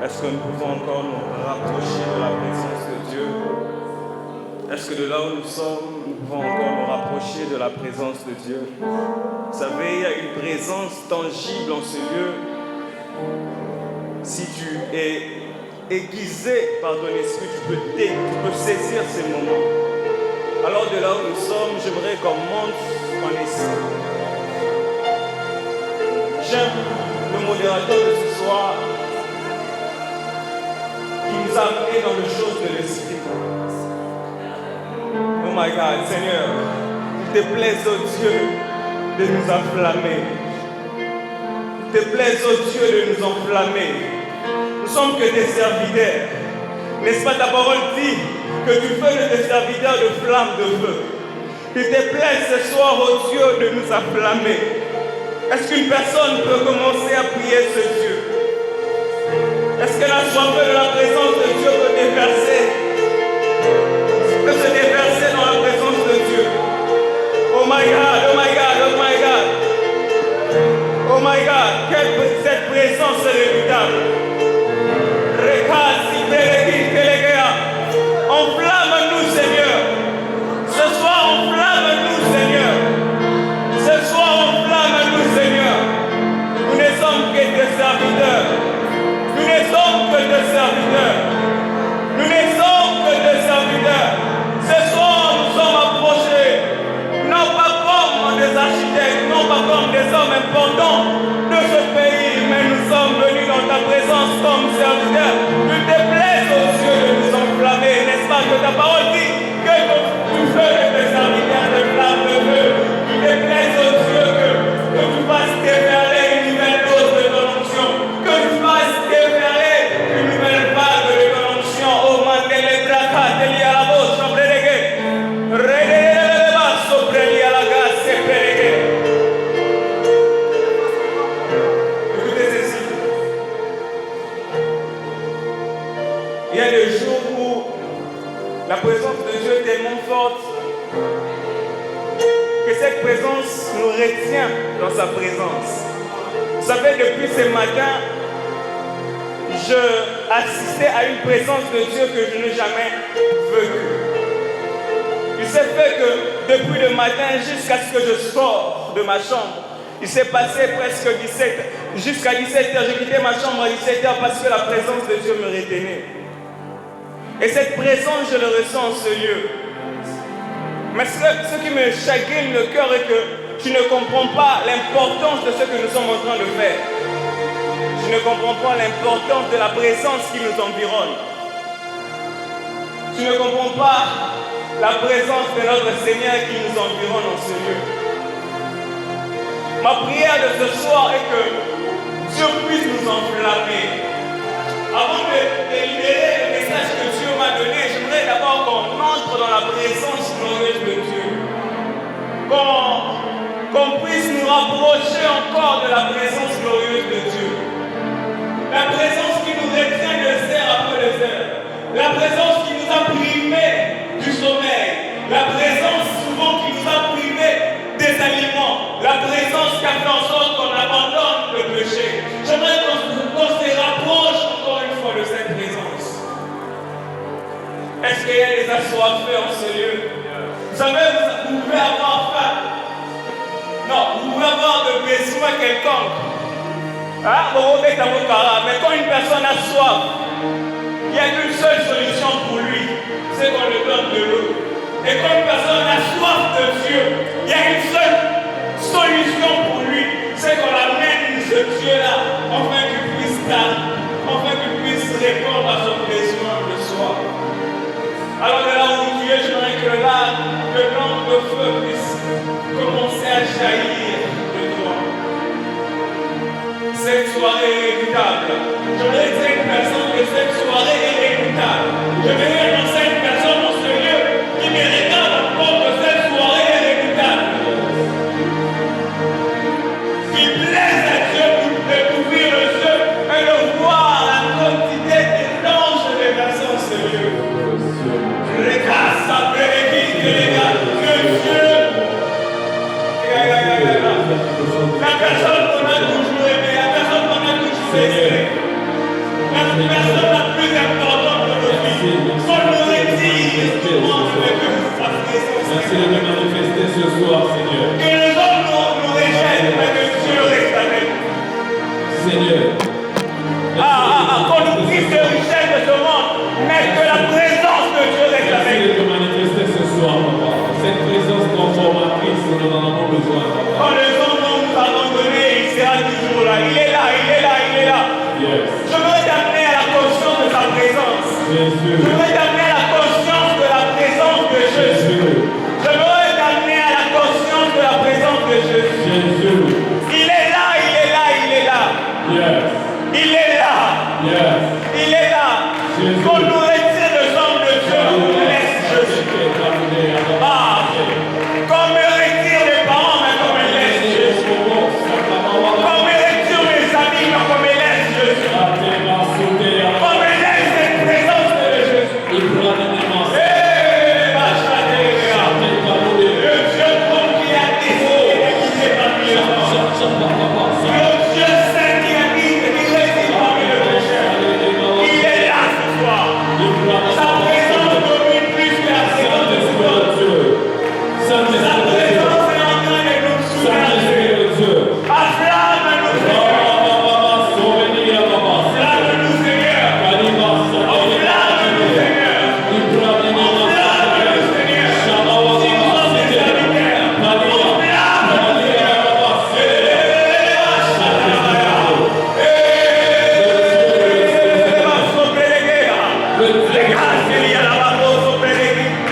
Est-ce que nous pouvons encore nous rapprocher de la présence de Dieu? Est-ce que de là où nous sommes, nous pouvons encore nous rapprocher de la présence de Dieu? Vous savez, il y a une présence tangible en ce lieu. Si tu es aiguisé par ton esprit, tu peux saisir ces moments. Alors de là où nous sommes, j'aimerais qu'on monte en esprit. J'aime le modérateur de ce soir qui nous a amenés dans les choses de l'esprit. Oh my God, Seigneur, il te plaise, oh Dieu, de nous enflammer. Il te plaise, oh Dieu, de nous enflammer. Nous sommes que des serviteurs. N'est-ce pas, ta parole dit que tu fais de tes serviteurs de flammes de feu. Il te plaise ce soir, oh Dieu, de nous enflammer. Est-ce qu'une personne peut commencer à prier ce Dieu? Est-ce que la soif de la présence de Dieu peut déverser? Peut se déverser dans la présence de Dieu? Oh my God, oh my God, oh my God. Oh my God, cette présence est redoutable. Enflamme-nous, Seigneur. Ce soir, enflamme-nous, Seigneur. Ce soir, enflamme-nous, Seigneur. Nous ne sommes que des serviteurs. Nous ne sommes que des serviteurs. Nous ne sommes que des serviteurs. Ce soir, nous sommes approchés, non pas comme des architectes, non pas comme des hommes importants de ce pays, mais nous sommes venus dans ta présence comme serviteurs. Tu te plaises aux yeux de nous enflammer, n'est-ce pas que ta parole dit que tu fais de tes serviteurs de flammes de feu. Tu te plaises aux yeux que tu fasses déferler une nouvelle dose de ton onction, que tu fasses déferler une nouvelle vague de ton onction. Oh Mandele Draka, Delia la voce, Sobrelege, Redele Sobreli à la gasse, Sobrelege. Écoutez ceci. Il y a des jours où la présence de Dieu est tellement forte que cette présence nous retient dans sa présence. Vous savez, depuis ce matin, je assistais à une présence de Dieu que je n'ai jamais vécue. Il s'est fait que depuis le matin jusqu'à ce que je sors de ma chambre, il s'est passé presque jusqu'à 17h. J'ai quitté ma chambre à 17h parce que la présence de Dieu me retenait. Et cette présence, je le ressens en ce lieu. Mais ce qui me chagrine le cœur est que tu ne comprends pas l'importance de ce que nous sommes en train de faire. Tu ne comprends pas l'importance de la présence qui nous environne. Tu ne comprends pas la présence de notre Seigneur qui nous environne en ce lieu. Ma prière de ce soir est que Dieu puisse nous enflammer. Avant de libérer le message que Dieu m'a donné, j'aimerais d'abord qu'on entre dans la présence glorieuse de Dieu. Qu'on puisse nous rapprocher encore de la présence glorieuse de Dieu. La présence qui nous retient de heure après les heures. La présence qui nous a privés du sommeil. La présence souvent qui nous a privés des aliments. La présence qui a fait en sorte qu'on abandonne le péché. J'aimerais qu'on se rapproche encore une fois de cette présence. Est-ce qu'il y a des assoiffés en ce lieu? Vous savez, vous pouvez avoir faim. Non, vous pouvez avoir de besoin quelconque. Mais quand une personne a soif, il n'y a qu'une seule solution pour lui, c'est qu'on lui donne de l'eau. Et quand une personne a soif de Dieu, il y a une seule solution pour lui, c'est qu'on amène ce Dieu-là, afin qu'il puisse répondre à son besoin de soi. Alors de là où tu es, j'aimerais que là, le lampe de feu puisse commencer à jaillir de toi. Cette soirée est redoutable. J'aimerais dire à une personne que cette soirée est redoutable. J'aimerais annoncer à une personne dans ce lieu qui me regarde encore que cette soirée est redoutable. Qu'il plaise à Dieu d'ouvrir le jeu et de voir la quantité d'étanches déversées en ce lieu. Les gars, ça fait les gars, que Dieu. La personne qu'on a toujours aimée, la personne qu'on a toujours aimée. personne la plus importante de nos vies. Qu'on nous retire sa présence. Merci de nous manifester ce soir, Seigneur. Que les hommes nous rejettent, mais que Dieu reste avec nous. Seigneur. Qu'on nous prive de richesse de ce monde, mais que la présence de Dieu reste avec nous. Merci de te manifester ce soir, papa. Cette présence transformatrice, nous en avons besoin, papa. Quand les hommes nous abandonner, il sera toujours là. Il est là, il est là, il est là. Yes. Je veux t'amener à la conscience de sa présence. Jésus. Je veux t'amener à la conscience de la présence de Jésus. Je veux t'amener à la conscience de la présence de Jésus. Jésus. Il est là, il est là, il est là. Yes. Il est là. Yes. Il est là. Jésus. Qu'on nous retire le sang de Dieu, on nous laisse Jésus. Qu'on me retire les parents, mais qu'on me laisse Jésus. Qu'on me retire mes amis, mais qu'on me laisse Jésus. Qu'on me laisse cette présence de Jésus. Le Dieu qui a décidé de quitter parmi les morts. Le Dieu saint qui a dit qu'il réside parmi les pécheurs. Il est là ce soir. Sa présence domine plus que la présence de ce monde. Sa présence est en train de nous soulager. Afflamme-nous, Seigneur. Afflamme-nous, Seigneur. Afflamme-nous, Seigneur. Afflamme-nous, Seigneur. Si nous sommes des serviteurs,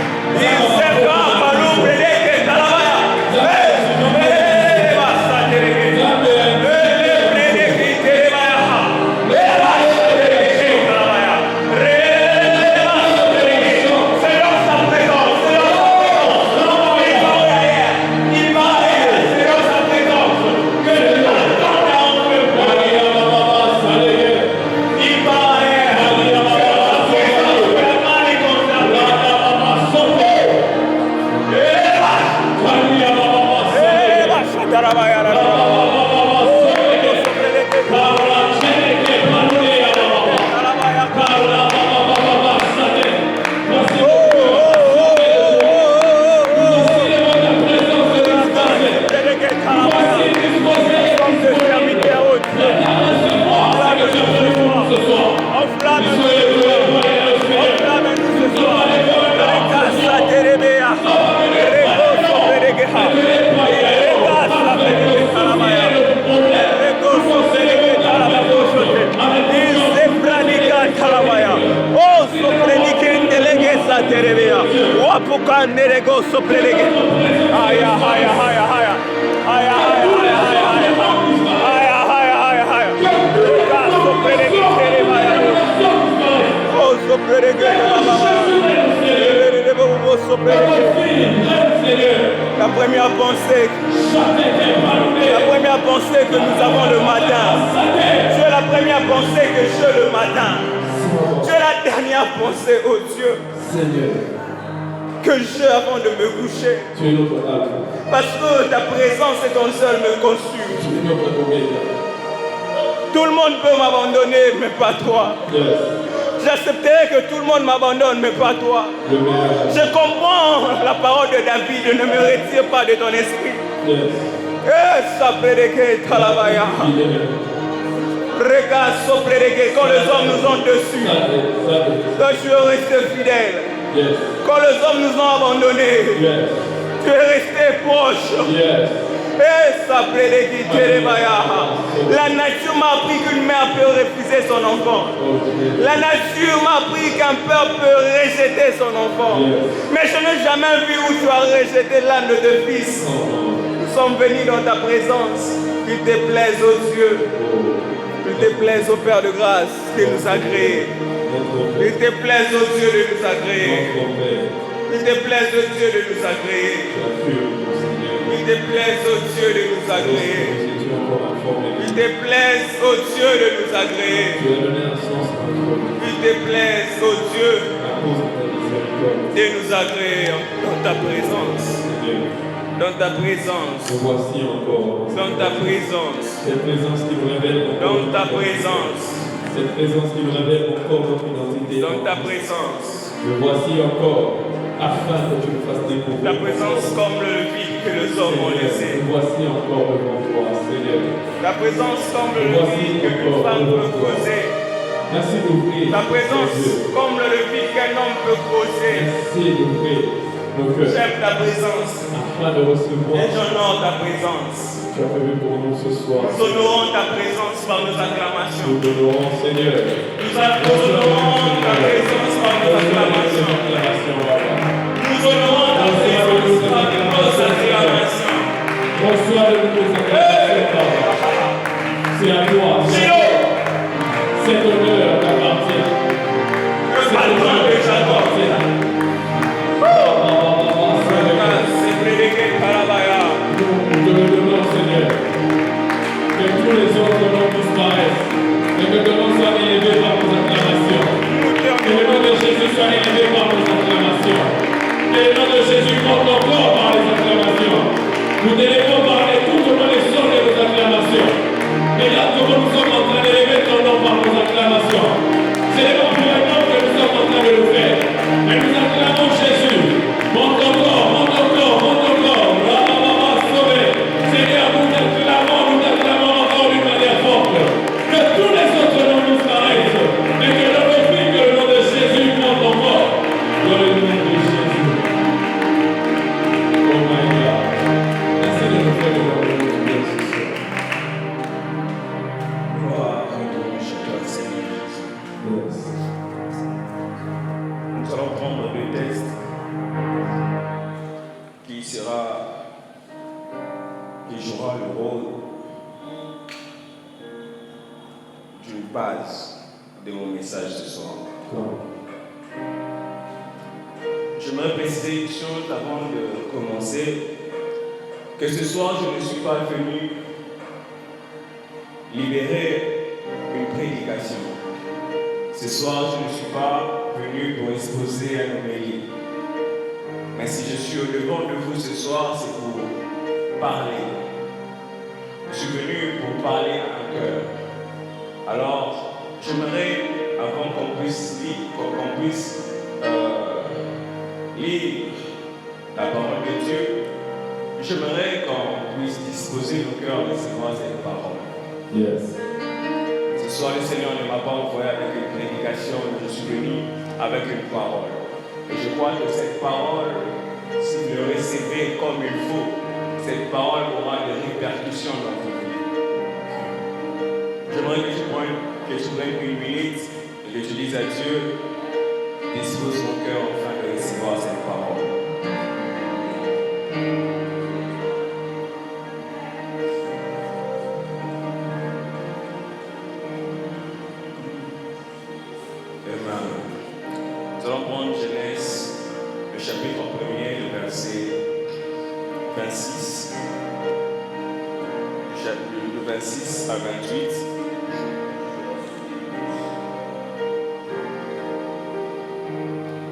afflamme-nous, Seigneur. La première pensée que nous avons le matin, c'est la première pensée que j'ai le matin. C'est la dernière pensée, oh Dieu, que j'ai avant de me coucher. Parce que ta présence et ton seul me consument. Tout le monde peut m'abandonner, mais pas toi. J'accepterai que tout le monde m'abandonne, mais pas toi. Je comprends la parole de David, ne me retire pas de ton esprit. Quand les hommes nous ont dessus, toi tu es resté fidèle. Quand les hommes nous ont abandonnés, tu es resté proche. La nature m'a appris qu'une mère peut refuser son enfant. La nature m'a appris qu'un père peut rejeter son enfant. Mais je n'ai jamais vu où tu as rejeté l'âme de tes fils. Nous sommes venus dans ta présence. Qu'il te plaise, ô Dieu. Qu'il te plaise, ô Père de grâce, de nous agréer. Qu'il te plaise, ô Dieu, de nous agréer. Qu'il te plaise, ô Dieu, de nous agréer. Il te plaise, ô Dieu, de nous agréer. Il te plaise, ô Dieu, de nous agréer. Il te plaise, ô Dieu, de nous agréer dans ta présence. Dans ta présence. Voici encore. Dans ta présence. Cette présence qui vous révèle. Dans ta présence. cette présence qui nous révèle encore notre identité. Dans ta présence. Me voici encore, afin que tu me fasses découvrir. Ta présence comble le vide que les hommes ont laissé. Me voici encore devant toi, Seigneur. Ta présence comble le vide qu'une femme peut causer. Merci d'ouvrir. Ta présence comble le vide qu'un homme peut causer. Merci d'ouvrir nos cœurs. J'aime ta présence. Afin de recevoir. Et j'honore ta présence. Tu as prévu pour nous ce soir. Nous honorons ta présence par nos acclamations. Nous honorons, Seigneur. Nous honorons ta présence par nos acclamations. Nous honorons ta présence par nos acclamations. Reçois de nos acclamations, Papa. C'est à toi. Cet honneur t'appartient. Le patron déjà t'appartient. Nous te le donnons, Seigneur. Que tous les autres noms disparaissent. Et que ton nom soit élevé par nos acclamations. Que le nom de Jésus soit élevé par nos acclamations. Que le nom de Jésus monte encore par les acclamations. Nous t'élevons par tout au long des sons de nos acclamations. Regarde comment nous sommes en train d'élever ton nom par nos acclamations. C'est le nom plus grand que nous sommes en train de le faire. Et nous acclamons Jésus. Monte encore, monte encore, monte encore. Seigneur, nous t'acclamons encore d'une manière forte. Que tous les autres noms disparaissent. Et que l'on oublie que le nom de Jésus monte encore. Dans le nom de Jésus. Oh my God. Merci de nous faire de la gloire ce soir. Gloire chez toi, Seigneur. Yes. Nous allons prendre le texte qui jouera le rôle d'une base de mon message ce soir. J'aimerais préciser une chose avant de commencer, que ce soir je ne suis pas venu libérer une prédication. Ce soir je ne suis pas venu pour exposer un homélie. Mais si je suis au devant de vous ce soir, c'est pour parler. Je suis venu pour parler à un cœur. Alors, j'aimerais, avant qu'on puisse lire la parole de Dieu, j'aimerais qu'on puisse disposer nos cœurs à recevoir cette parole. Yes. Ce soir, le Seigneur ne m'a pas envoyé avec une prédication, je suis venu avec une parole. Et je crois que cette parole, si vous le recevez comme il faut, cette parole aura des répercussions dans vos vies. J'aimerais que tu prennes une minute et que tu dises à Dieu, dispose mon cœur afin de recevoir cette parole. Nous allons prendre Genèse, le chapitre 1er, le verset 26. Le 26 à 28.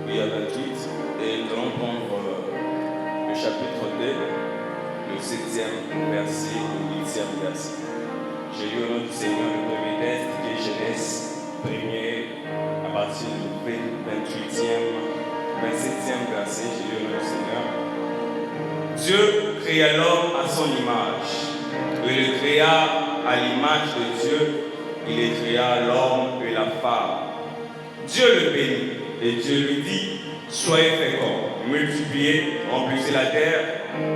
Oui, à 28. Et nous allons prendre le chapitre 2, le 7e verset, le 8e verset. J'ai lu au nom du Seigneur le premier texte qui est Genèse 1er à partir du 28e, 27e verset. J'ai lu au nom du Seigneur. Dieu créa l'homme à son image. Il le créa à l'image de Dieu. Il les créa l'homme et la femme. Dieu le bénit et Dieu lui dit, soyez féconds, multipliez, remplissez la terre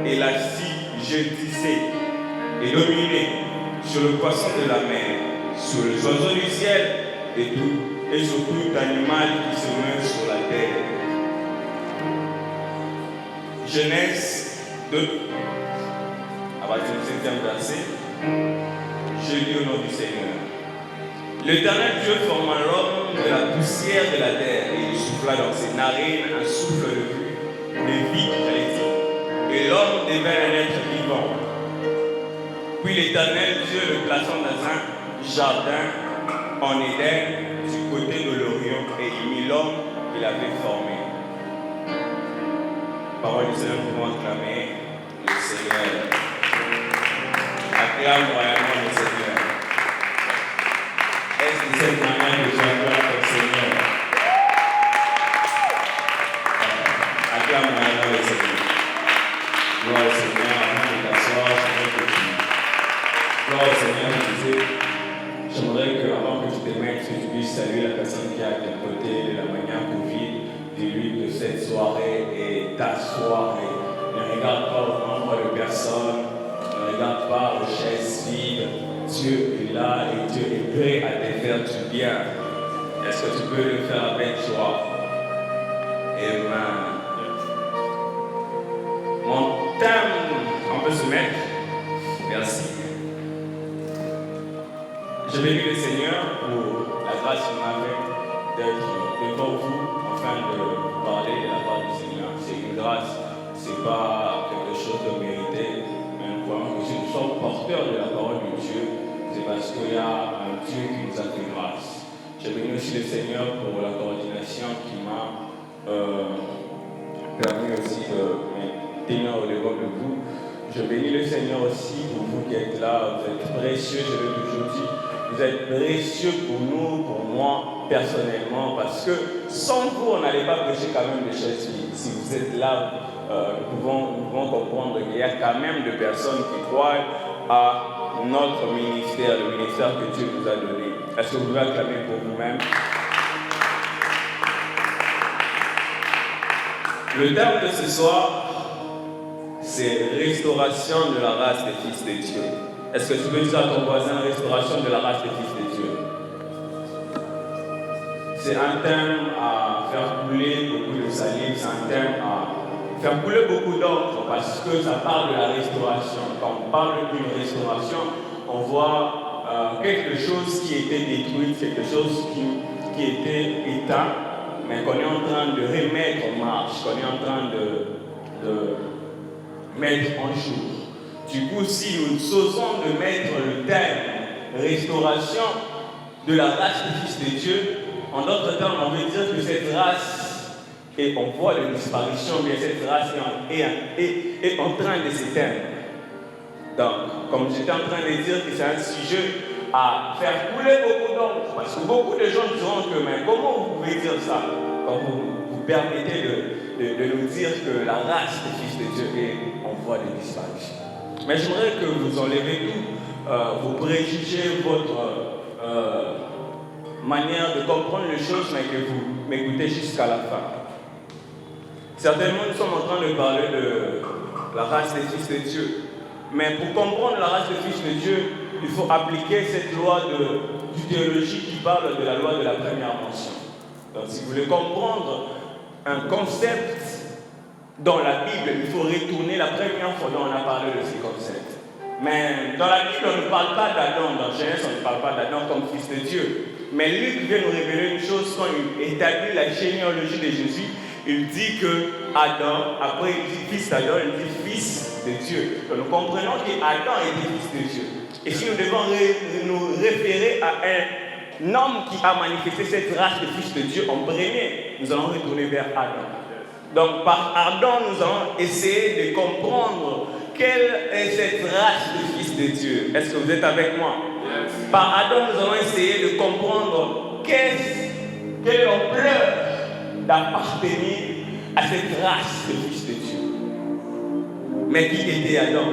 et la subjuguez et dominez sur le poisson de la mer, sur les oiseaux du ciel et sur tout animal qui se meut sur la terre. Genèse 2, à partir du 7e verset, je lis au nom du Seigneur. L'Éternel Dieu forma l'homme de la poussière de la terre et il souffla dans ses narines un souffle de vie, et l'homme devint un être vivant. Puis l'Éternel Dieu le plaça dans un jardin en Éden du côté de l'Orient et il mit l'homme qu'il avait formé. Parole du Seigneur pour acclamer le Seigneur. Acclame royalement le Seigneur. Est-ce de cette manière puisses saluer la personne qui est à tes côtés de la manière Covid. Dis-lui que cette soirée est ta soirée. Ne regarde pas au nombre de personnes, ne regarde pas aux chaises vides. Dieu est là et Dieu est prêt à te faire du bien. Est-ce que tu peux le faire avec joie? Amen. Mon thème, on peut se mettre. Merci. Je bénis le Seigneur pour la grâce qu'il m'a faite d'être devant vous afin de vous parler de la part du Seigneur. C'est une grâce, ce n'est pas quelque chose de mérité, mais vraiment que nous sommes porteurs de la parole de Dieu, c'est parce qu'il y a un Dieu qui nous a fait grâce. Je bénis aussi le Seigneur pour la coordination qui m'a permis aussi de me tenir au devant de vous. Je bénis le Seigneur aussi pour vous qui êtes là. Vous êtes précieux, je l'ai toujours dit. Vous êtes précieux pour nous, pour moi, personnellement, parce que sans vous, on n'allait pas prêcher quand même de chaises vides. Si vous êtes là, nous pouvons comprendre qu'il y a quand même des personnes qui croient à notre ministère, le ministère que Dieu nous a donné. Est-ce que vous pouvez acclamer pour vous-même? Le thème de ce soir, c'est restauration de la race des fils de Dieu. Est-ce que tu peux dire à ton voisin restauration de la race des fils de Dieu? C'est un thème à faire couler beaucoup de salive, c'est un thème à faire couler beaucoup d'encre parce que ça parle de la restauration. Quand on parle d'une restauration, on voit quelque chose qui était détruit, quelque chose qui était éteint, mais qu'on est en train de remettre en marche, qu'on est en train de mettre en jour. Du coup, si nous osons de mettre le terme restauration de la race des fils de Dieu, en d'autres termes, on veut dire que cette race est en voie de disparition, mais cette race est en train de s'éteindre. Donc, comme j'étais en train de dire que c'est un sujet à faire couler beaucoup d'encre, parce que beaucoup de gens diront que, mais comment vous pouvez dire ça quand vous permettez de nous dire que la race des fils de Dieu est en voie de disparition? Mais j'aimerais que vous enlevez tout vos préjugés, votre manière de comprendre les choses, mais que vous m'écoutez jusqu'à la fin. Certainement, nous sommes en train de parler de la race des fils de Dieu. Mais pour comprendre la race des fils de Dieu, il faut appliquer cette loi de théologie qui parle de la loi de la première mention. Donc, si vous voulez comprendre un concept dans la Bible, il faut retourner la première fois dont on a parlé de ce concept. Mais dans la Bible, on ne parle pas d'Adam. Dans Genèse, on ne parle pas d'Adam comme fils de Dieu. Mais Luc vient nous révéler une chose quand il établit la généalogie de Jésus. Il dit que Adam, après il dit fils d'Adam, il dit fils de Dieu. Donc nous comprenons qu'Adam était fils de Dieu. Et si nous devons nous référer à un homme qui a manifesté cette race de fils de Dieu en premier, nous allons retourner vers Adam. Donc par Adam, nous allons essayer de comprendre quelle est cette race de fils de Dieu. Est-ce que vous êtes avec moi? Yes. Par Adam, nous allons essayer de comprendre quelle ampleur d'appartenir à cette race de fils de Dieu. Mais qui était Adam?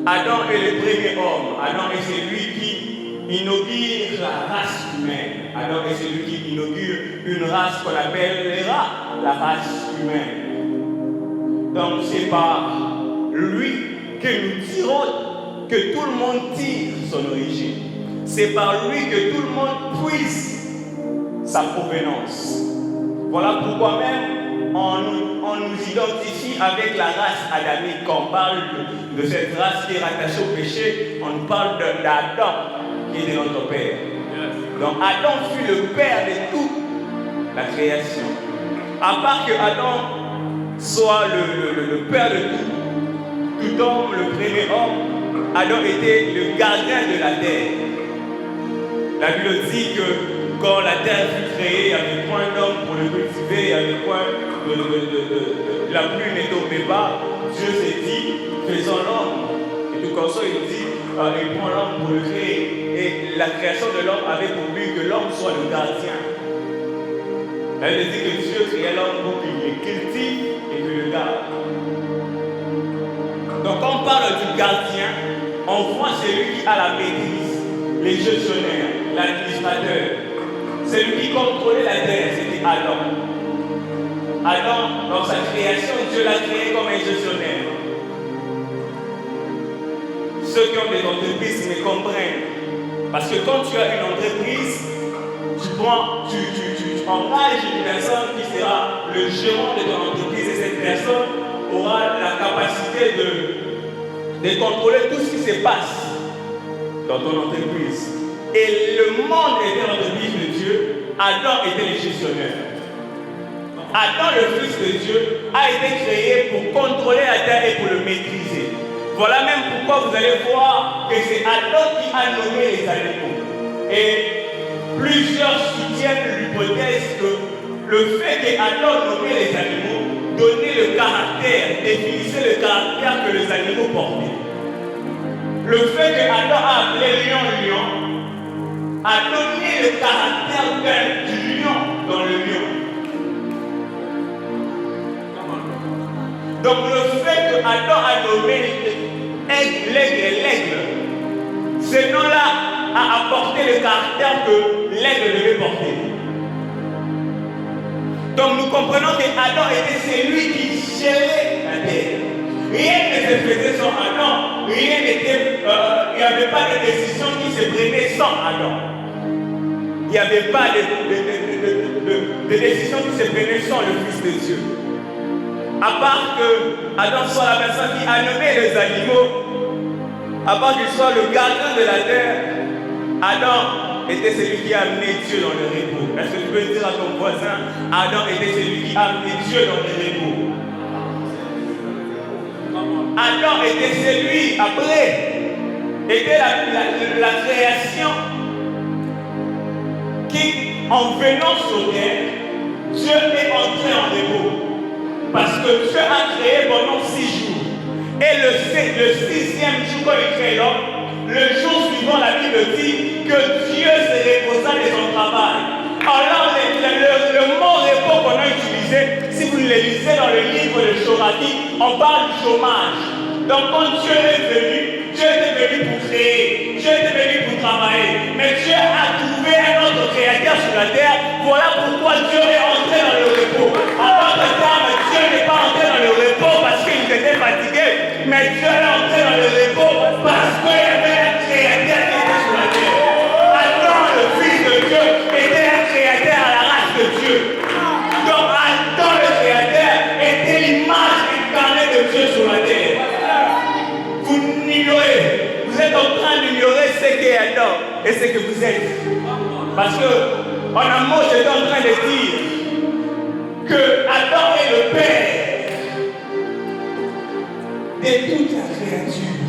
Adam est le premier homme. Adam est celui qui inaugure la race humaine. Adam est celui qui inaugure une race qu'on appellera la race humaine. Donc c'est par lui que nous tirons, que tout le monde tire son origine. C'est par lui que tout le monde puise sa provenance. Voilà pourquoi même on nous identifie avec la race adamique. Quand on parle de cette race qui est rattachée au péché, on parle d'Adam qui est notre père. Donc Adam fut le père de toute la création. À part que Adam soit le père de tout homme, le premier homme, Adam était le gardien de la terre. La Bible dit que quand la terre fut créée, il n'y avait point d'homme pour le cultiver, il n'y avait point la pluie ne tombait pas. Dieu s'est dit, faisons l'homme. Et tout comme ça, il dit, il prend l'homme pour le créer. Et la création de l'homme avait pour but que l'homme soit le gardien. Elle dit que Dieu créait l'homme pour qu'il le cultive et qu'il le garde. Donc quand on parle du gardien, on voit celui qui a la maîtrise, les gestionnaires, l'administrateur. celui qui contrôlait la terre, c'était Adam. Adam, dans sa création, Dieu l'a créé comme un gestionnaire. Ceux qui ont des entreprises me comprennent. Parce que quand tu as une entreprise, tu engages une personne qui sera le gérant de ton entreprise et cette personne aura la capacité de contrôler tout ce qui se passe dans ton entreprise. Et le monde était l'entreprise de Dieu, Adam était le gestionnaire. Adam, le Fils de Dieu, a été créé pour contrôler la terre et pour le maîtriser. Voilà même pourquoi vous allez voir que c'est Adam qui a nommé les animaux. Et plusieurs soutiennent l'hypothèse que le fait qu'Adam nommait les animaux donnait le caractère, définissait le caractère que les animaux portaient. Le fait qu'Adam a appelé lion a donné le caractère du lion dans le lion. Donc le fait qu'Adam a nommé l'aigle et l'aigle, ce nom-là a apporté le caractère que l'aigle devait porter. Donc nous comprenons qu'Adam était celui qui gérait la terre. Rien ne se faisait sans Adam. Il n'y avait pas de décision qui se prenait sans Adam. Il n'y avait pas de décision qui se prenait sans le Fils de Dieu. À part que Adam soit la personne qui a nommé les animaux, à part qu'il soit le gardien de la terre, Adam était celui qui a amené Dieu dans le repos. Est-ce que tu peux dire à ton voisin, Adam était celui qui a amené Dieu dans le repos? Adam était celui, après, était la création qui, en venant sur terre, Dieu est entré en repos. Parce que Dieu a créé pendant 6 jours. Et le 6e jour, quand il crée l'homme, le jour suivant, la Bible dit que Dieu se reposa de son travail. Alors, le mot repos qu'on a utilisé, si vous le lisez dans le livre de Shorati, on parle du chômage. Donc, quand Dieu est venu, Dieu est venu pour créer, Dieu est venu pour travailler. Mais Dieu a trouvé un autre créateur sur la terre. Voilà pourquoi Dieu est entré dans le repos. Alors que Dieu n'est pas entré dans le repos parce qu'il était fatigué, mais Dieu est entré dans le repos parce qu'il y avait un créateur qui était sur la terre. Adam, le Fils de Dieu, était un créateur à la race de Dieu. Donc Adam, le créateur, était l'image incarnée de Dieu sur la terre. Vous n'ignorez, vous êtes en train d'ignorer ce qu'est Adam et ce que vous êtes. Parce que, en amont, j'étais en train de dire que Adam est le père de toute la créature,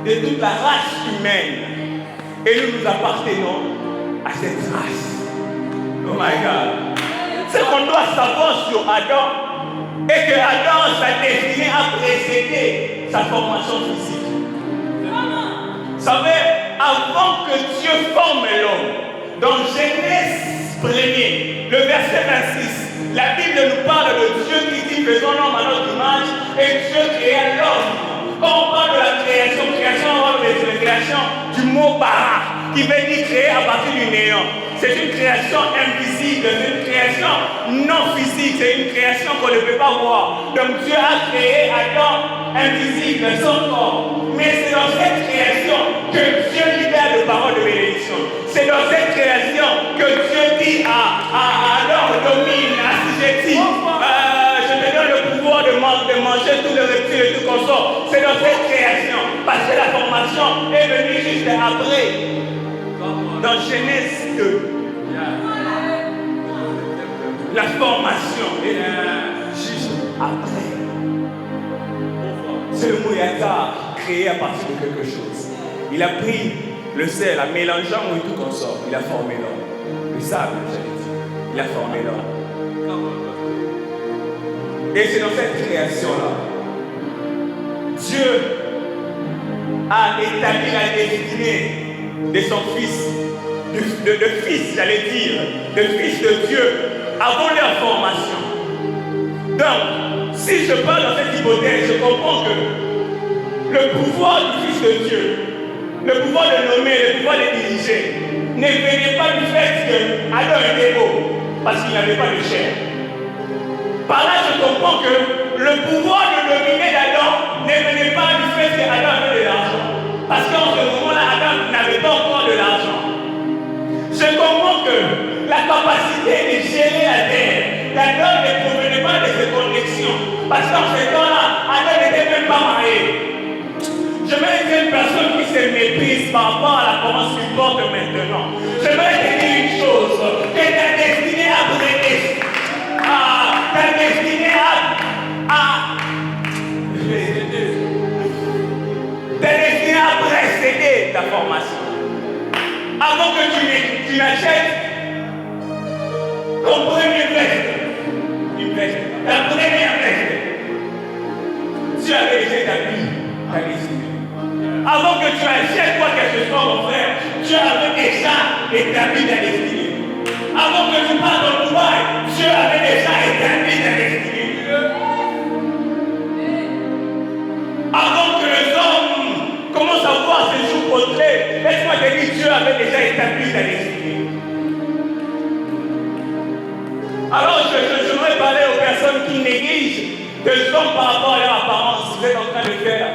de toute la race humaine. Et nous appartenons à cette race. Oh my God. Ce qu'on doit savoir sur Adam est que Adam, sa destinée a précédé sa formation physique. Vous savez, avant que Dieu forme l'homme, dans Genèse 1er, le verset 26, la Bible nous parle de Dieu qui dit faisons l'homme à notre image et Dieu créa l'homme. Quand on parle de la création, on parle de la création du mot bara, qui veut dire créer à partir du néant. C'est une création invisible, c'est une création non physique, c'est une création qu'on ne peut pas voir. Donc Dieu a créé Adam invisible, son corps. Mais c'est dans cette création que Dieu libère de paroles de bénédiction. C'est dans cette création que Dieu dit à Adam, domine, assujettis. Je te donne le pouvoir de manger tous les reptiles et tout consort. C'est dans cette création. Parce que la formation est venue juste après. Dans Genèse 2. La formation est juste après. C'est le mot Yata créé à partir de quelque chose. Il a pris le sel, en mélangeant et tout consort. Il a formé l'homme. Le sable, j'allais dire. Il a formé l'homme. Et c'est dans cette création-là, Dieu a établi la destinée de son fils, de fils, j'allais dire, de fils de Dieu, avant leur formation. Donc, si je parle dans cette hypothèse, je comprends que le pouvoir du Fils de Dieu, le pouvoir de nommer, le pouvoir de diriger, ne venait pas du fait que parce qu'il n'avait pas de chair. Par là, je comprends que le pouvoir de dominer d'Adam ne venait pas du fait qu'Adam avait de l'argent. Parce qu'en ce moment-là, Adam n'avait pas encore de l'argent. Je comprends que la capacité de gérer la terre, d'Adam ne provenait pas de ses connexions. Parce qu'en ce temps-là, Adam n'était même pas marié. Je veux être une personne qui se méprise par rapport à la comment tu portes maintenant. Je veux te dire une chose, que ta destinée a brûlé. Ta destinée a précédé ta formation. Avant que tu n'achètes ton premier veste, ta première veste, tu avais déjà établi ta destinée. Avant que tu achètes quoi que ce soit, mon frère, tu avais déjà établi ta destinée. Avant que tu partes au Dubaï, Dieu avait déjà établi ta destinée. Avant que les hommes commencent à voir ces jours autrés, laisse-moi te dire, Dieu avait déjà établi ta destinée. Alors j'aimerais parler aux personnes qui négligent des hommes par rapport à leur apparence. Vous êtes en train de faire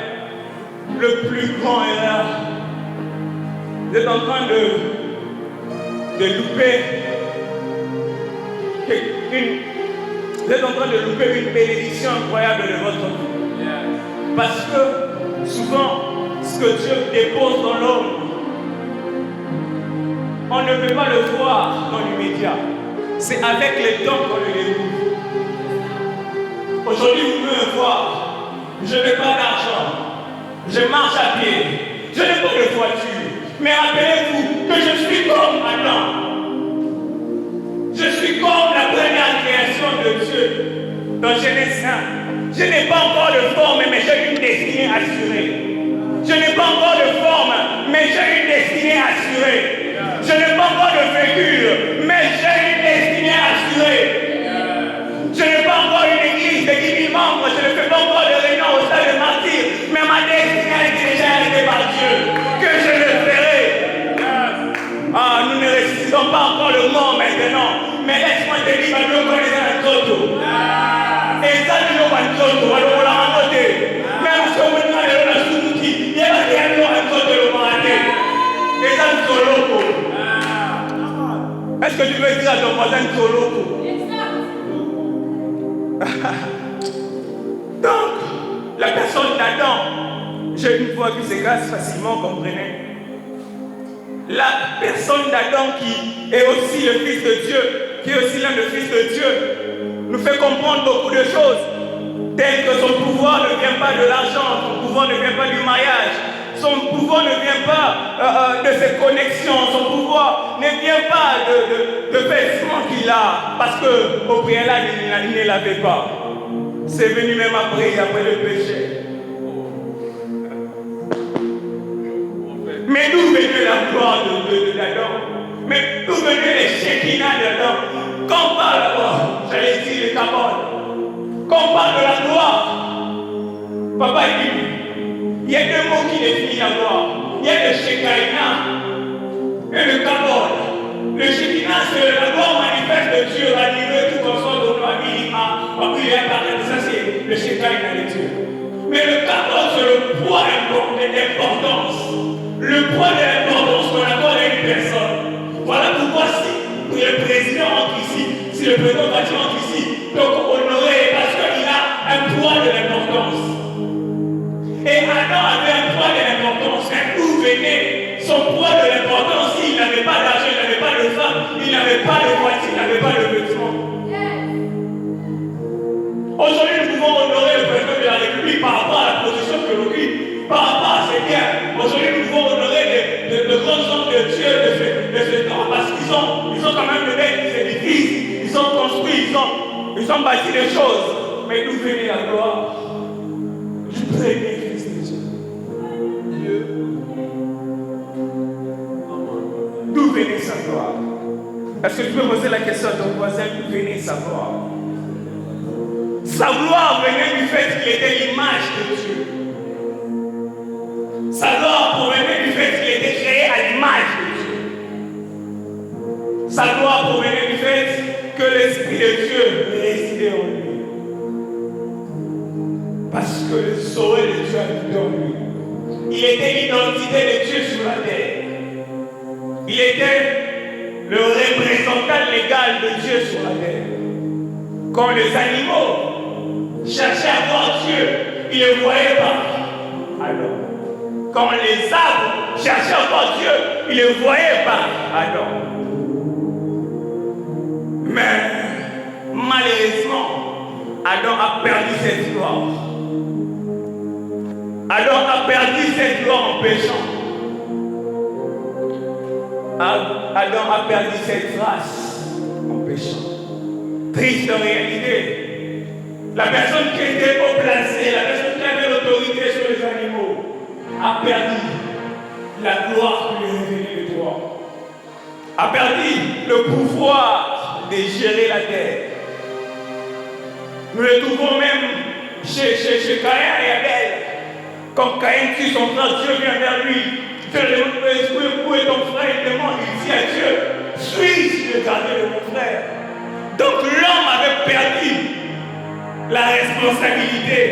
le plus grand erreur. Vous êtes en train de louper vous êtes en train de louper une bénédiction incroyable de votre vie. Parce que souvent, ce que Dieu dépose dans l'homme, on ne peut pas le voir dans l'immédiat. C'est avec le temps qu'on le découvre. Aujourd'hui, vous pouvez me voir. Je n'ai pas d'argent. Je marche à pied. Je n'ai pas de voiture. Mais rappelez-vous que je suis comme Adam. Je suis comme la première création de Dieu. Dans Genèse 1. Je n'ai pas encore de forme, mais j'ai une destinée assurée. Je n'ai pas encore de forme, mais j'ai une destinée assurée. Je n'ai pas encore de véhicule, mais j'ai une destinée assurée. Je n'ai pas encore une église de 10 000 membres, je ne fais pas encore de réunion au stade de martyr, mais ma destinée a été déjà arrêtée par Dieu. Que je le ferai. Nous ne ressuscitons pas encore le mort maintenant, mais laisse-moi te dire, nous connaissons un toto. Et ça, nous avons un toto, alors on l'a renoté. Même si on me dit que la souti, il y a un toto de l'humanité. Et ça, nous sommes locaux. Est-ce que tu veux dire à ton voisin que nous sommes locaux? Donc, la personne d'Adam, j'ai une voix qui s'écasse facilement, comprenez? La personne d'Adam qui est aussi le Fils de Dieu, qui est aussi l'un des fils de Dieu, nous fait comprendre beaucoup de choses, telles que son pouvoir ne vient pas de l'argent, son pouvoir ne vient pas du mariage, son pouvoir ne vient pas de ses connexions, son pouvoir ne vient pas de vêtements qu'il a, parce qu'au préalable, il ne l'avait pas. C'est venu même après le péché. Mais d'où venait la gloire d'Adam? Mais d'où venait les Shekinah d'Adam? Quand on parle, j'allais dire les Kabbalah, quand on parle de la gloire, papa dit, il y a deux mots qui définissent la gloire. Il y a le Shekinah et le Kabbalah. Le Shekinah, c'est la gloire manifeste de Dieu, animée tout comme ça dans la vie. Ça, c'est le Shekinah de Dieu. Mais le Kabbalah, c'est le poids d'importance. Le poids de l'importance qu'on accorde à une personne. Voilà pourquoi si le président entre ici, si le président entre ici, donc honoré parce qu'il a un poids de l'importance. Et Adam avait un poids de l'importance. Mais d'où venait son poids de l'importance? Il n'avait pas d'argent, il n'avait pas de femme, il n'avait pas de voiture, il n'avait pas de vêtements. Aujourd'hui, nous pouvons honorer le président de la République par rapport à la position que l'on occupe, par rapport à ses biens. Aujourd'hui, nous pouvons honorer de grands hommes de Dieu de ce temps parce qu'ils ont quand même donné des édifices, ils ont construit, ils ont bâti des choses. Mais d'où venait la gloire? Du premier Fils de Dieu. D'où venait sa gloire? Est-ce que tu peux poser la question à ton voisin, d'où venait sa gloire? Sa gloire venait du fait qu'il était l'image de Dieu. Sa gloire provenait du fait qu'il était créé à l'image de Dieu. Sa gloire provenait du fait que saurait le Dieu habité en lui. Il était l'identité de Dieu sur la terre. Il était le représentant légal de Dieu sur la terre. Quand les animaux cherchaient à voir Dieu, ils ne le voyaient pas. Alors, quand les arbres cherchaient à voir Dieu, ils ne le voyaient pas. Alors, mais malheureusement, Adam a perdu cette gloire. Adam a perdu cette gloire en péchant. Adam a perdu cette grâce en péchant. Triste réalité. La personne qui était haut placée, la personne qui avait l'autorité sur les animaux, a perdu la gloire qui lui est révélée de toi. A perdu le pouvoir de gérer la terre. Nous le trouvons même chez Caïn et Abel. Quand Caïn tue son frère, Dieu vient vers lui. Dieu lui demande où est ton frère? Il demande, il dit à Dieu, suis-je le gardien de mon frère? Donc l'homme avait perdu la responsabilité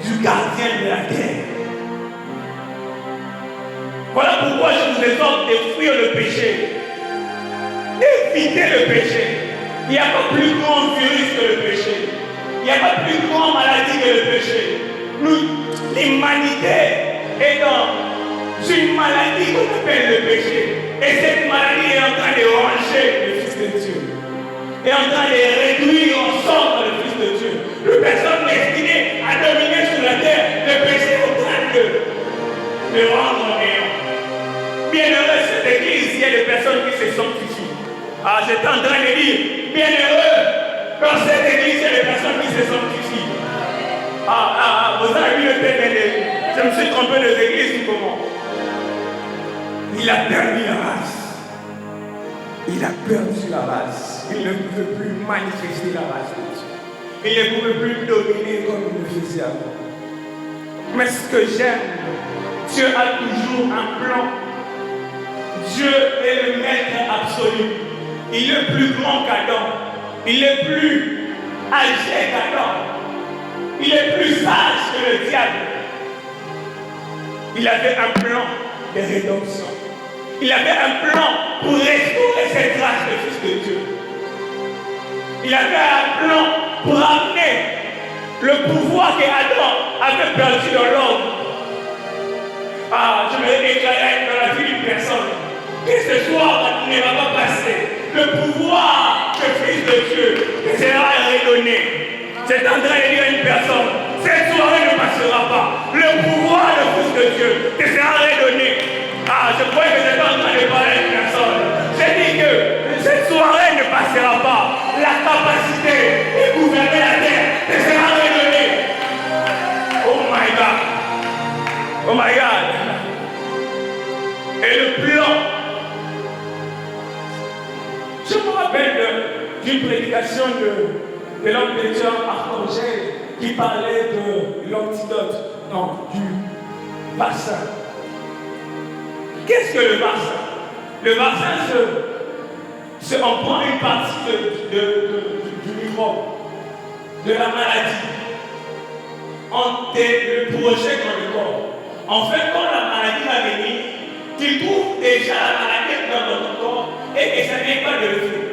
du gardien de la terre. Voilà pourquoi je vous exhorte de fuir le péché, d'éviter le péché. Il n'y a pas plus grand virus que le péché. Il n'y a pas plus grande maladie que le péché. L'humanité est dans une maladie qu'on appelle le péché. Et cette maladie est en train de ranger le Fils de Dieu. Est en train de réduire en sorte le Fils de Dieu. Le personne destinée à dominer sur la terre, le péché est en train de rendre néant. Bienheureux cette église, il y a des personnes qui se sanctifient. Ah, j'étais en train de dire, bienheureux dans cette église, il y a des personnes qui se sanctifient. Vous avez vu le thème, je me suis trompé des églises, comment? Il a perdu la race. Il a perdu la race. Il ne pouvait plus manifester la race de Dieu. Il ne pouvait plus dominer comme il le faisait avant. Mais ce que j'aime, Dieu a toujours un plan. Dieu est le maître absolu. Il est plus grand qu'Adam. Il est plus âgé qu'Adam. Il est plus sage que le diable. Il avait un plan de rédemption. Il avait un plan pour restaurer cette grâce de Fils de Dieu. Il avait un plan pour amener le pouvoir qu'Adam avait perdu dans l'homme. Je me déclarais dans la vie d'une personne que ce soir ne va pas passer. Le pouvoir du Fils de Dieu sera redonné. C'est en train de dire à une personne, cette soirée ne passera pas. Le pouvoir du Fils de Dieu te sera redonné. Je croyais que j'étais en train de parler à une personne. J'ai dit que cette soirée ne passera pas. La capacité de gouverner la terre te sera redonnée. Oh my God. Oh my God. Et le plan. Je me rappelle d'une prédication de l'homme de Dieu Archangel qui parlait de l'antidote, du vaccin. Qu'est-ce que le vaccin? Le vaccin, on prend une partie du microbe, de la maladie. On le projette dans le corps. En fait, quand la maladie va venir, tu trouves déjà la maladie dans ton corps et que ça ne vient pas de le faire.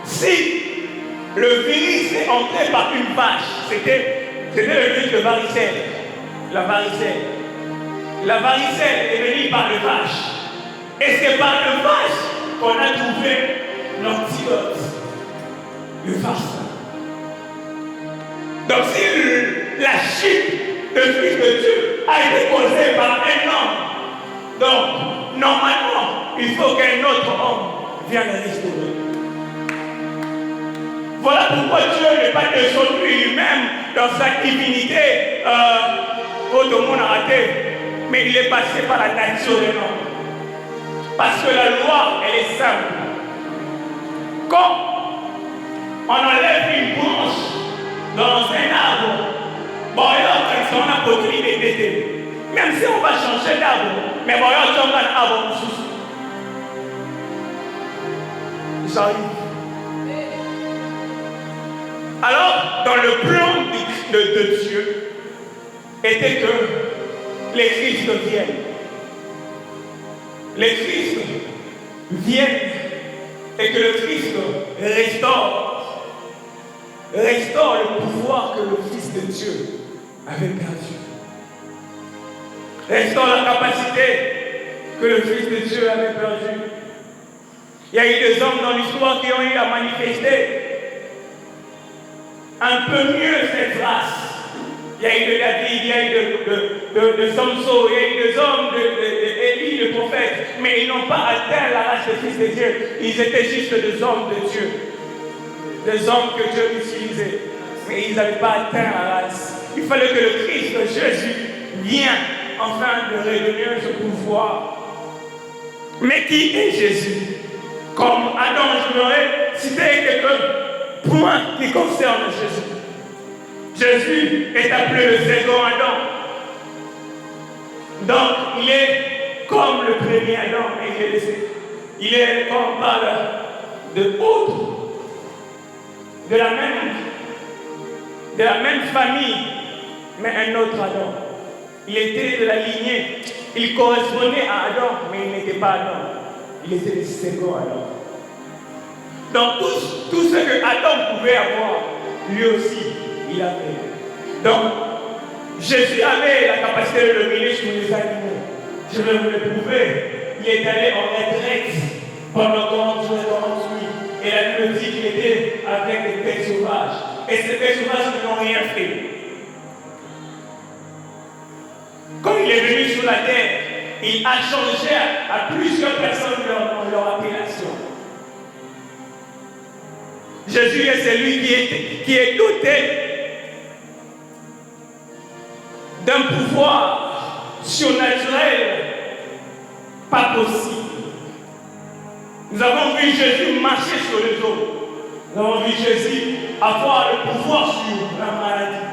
Si le virus est entré par une vache, c'était le virus de varicelle. La varicelle. La varicelle est venue par le vache. Et c'est par le vache qu'on a trouvé l'antidote. Le vaccin. Donc si la chute de Fils de Dieu a été causée par un homme, donc normalement, il faut qu'un autre homme vienne la restaurer. Voilà pourquoi Dieu n'est pas descendu lui-même dans sa divinité, tout le monde a raté, mais il est passé par la nature de l'homme. Parce que la loi, elle est simple. Quand on enlève une branche dans un arbre, quand on a produit des bêtés, même si on va changer d'arbre, mais on va un arbre sous. Ça arrive. Alors, dans le plan de Dieu, était que les Christ viennent. Les Christ viennent et que le Christ restaure le pouvoir que le Fils de Dieu avait perdu. Restaure la capacité que le Fils de Dieu avait perdue. Il y a eu des hommes dans l'histoire qui ont eu à manifester un peu mieux cette race. Il y a eu de David, il y a eu de Samson, il y a eu des hommes d'Élie, le prophète, mais ils n'ont pas atteint la race des fils de Dieu. Ils étaient juste des hommes de Dieu, des hommes que Dieu utilisait, mais ils n'avaient pas atteint la race. Il fallait que le Christ, Jésus, vienne enfin de redonner ce pouvoir. Mais qui est Jésus? Comme Adam, je voudrais citer quelques points qui concernent Jésus. Jésus est appelé le second Adam. Donc, il est comme le premier Adam, et il est laissé. Il est comme on parle de autres, de la même famille, mais un autre Adam. Il était de la lignée. Il correspondait à Adam, mais il n'était pas Adam. Il était le second Adam. Donc, tout ce que Adam pouvait avoir, lui aussi, il avait. Donc, Jésus avait la capacité de dominer sur les animaux. Je vais vous le prouver. Il est allé en retraite pendant 40 jours et 40 nuits. Et la Bible dit qu'il était avec des bêtes sauvages. Et ces bêtes sauvages n'ont rien fait. Quand il est venu sur la terre, il a changé à plusieurs personnes leur appellation. Jésus est celui qui est doté d'un pouvoir surnaturel pas possible. Nous avons vu Jésus marcher sur les eaux. Nous avons vu Jésus avoir le pouvoir sur la maladie,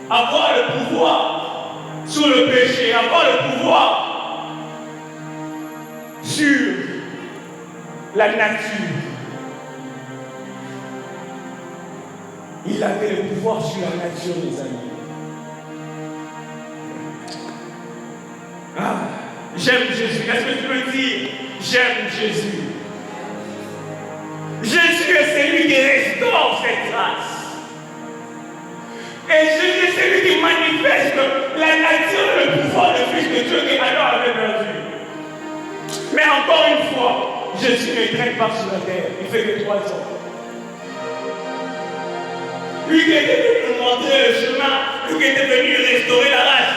avoir le pouvoir sur le péché, avoir le pouvoir sur la nature. Il avait le pouvoir sur la nature, les amis. Ah, j'aime Jésus. Est-ce que tu peux dire j'aime Jésus? Jésus est celui qui restaure cette race. Et Jésus est celui qui manifeste la nature et le pouvoir du Fils de Dieu qui alors avait perdu. Mais encore une fois, Jésus ne traîne pas sur la terre. Il fait que 3 ans. Lui qui était venu nous montrer le chemin, lui qui était venu restaurer la race.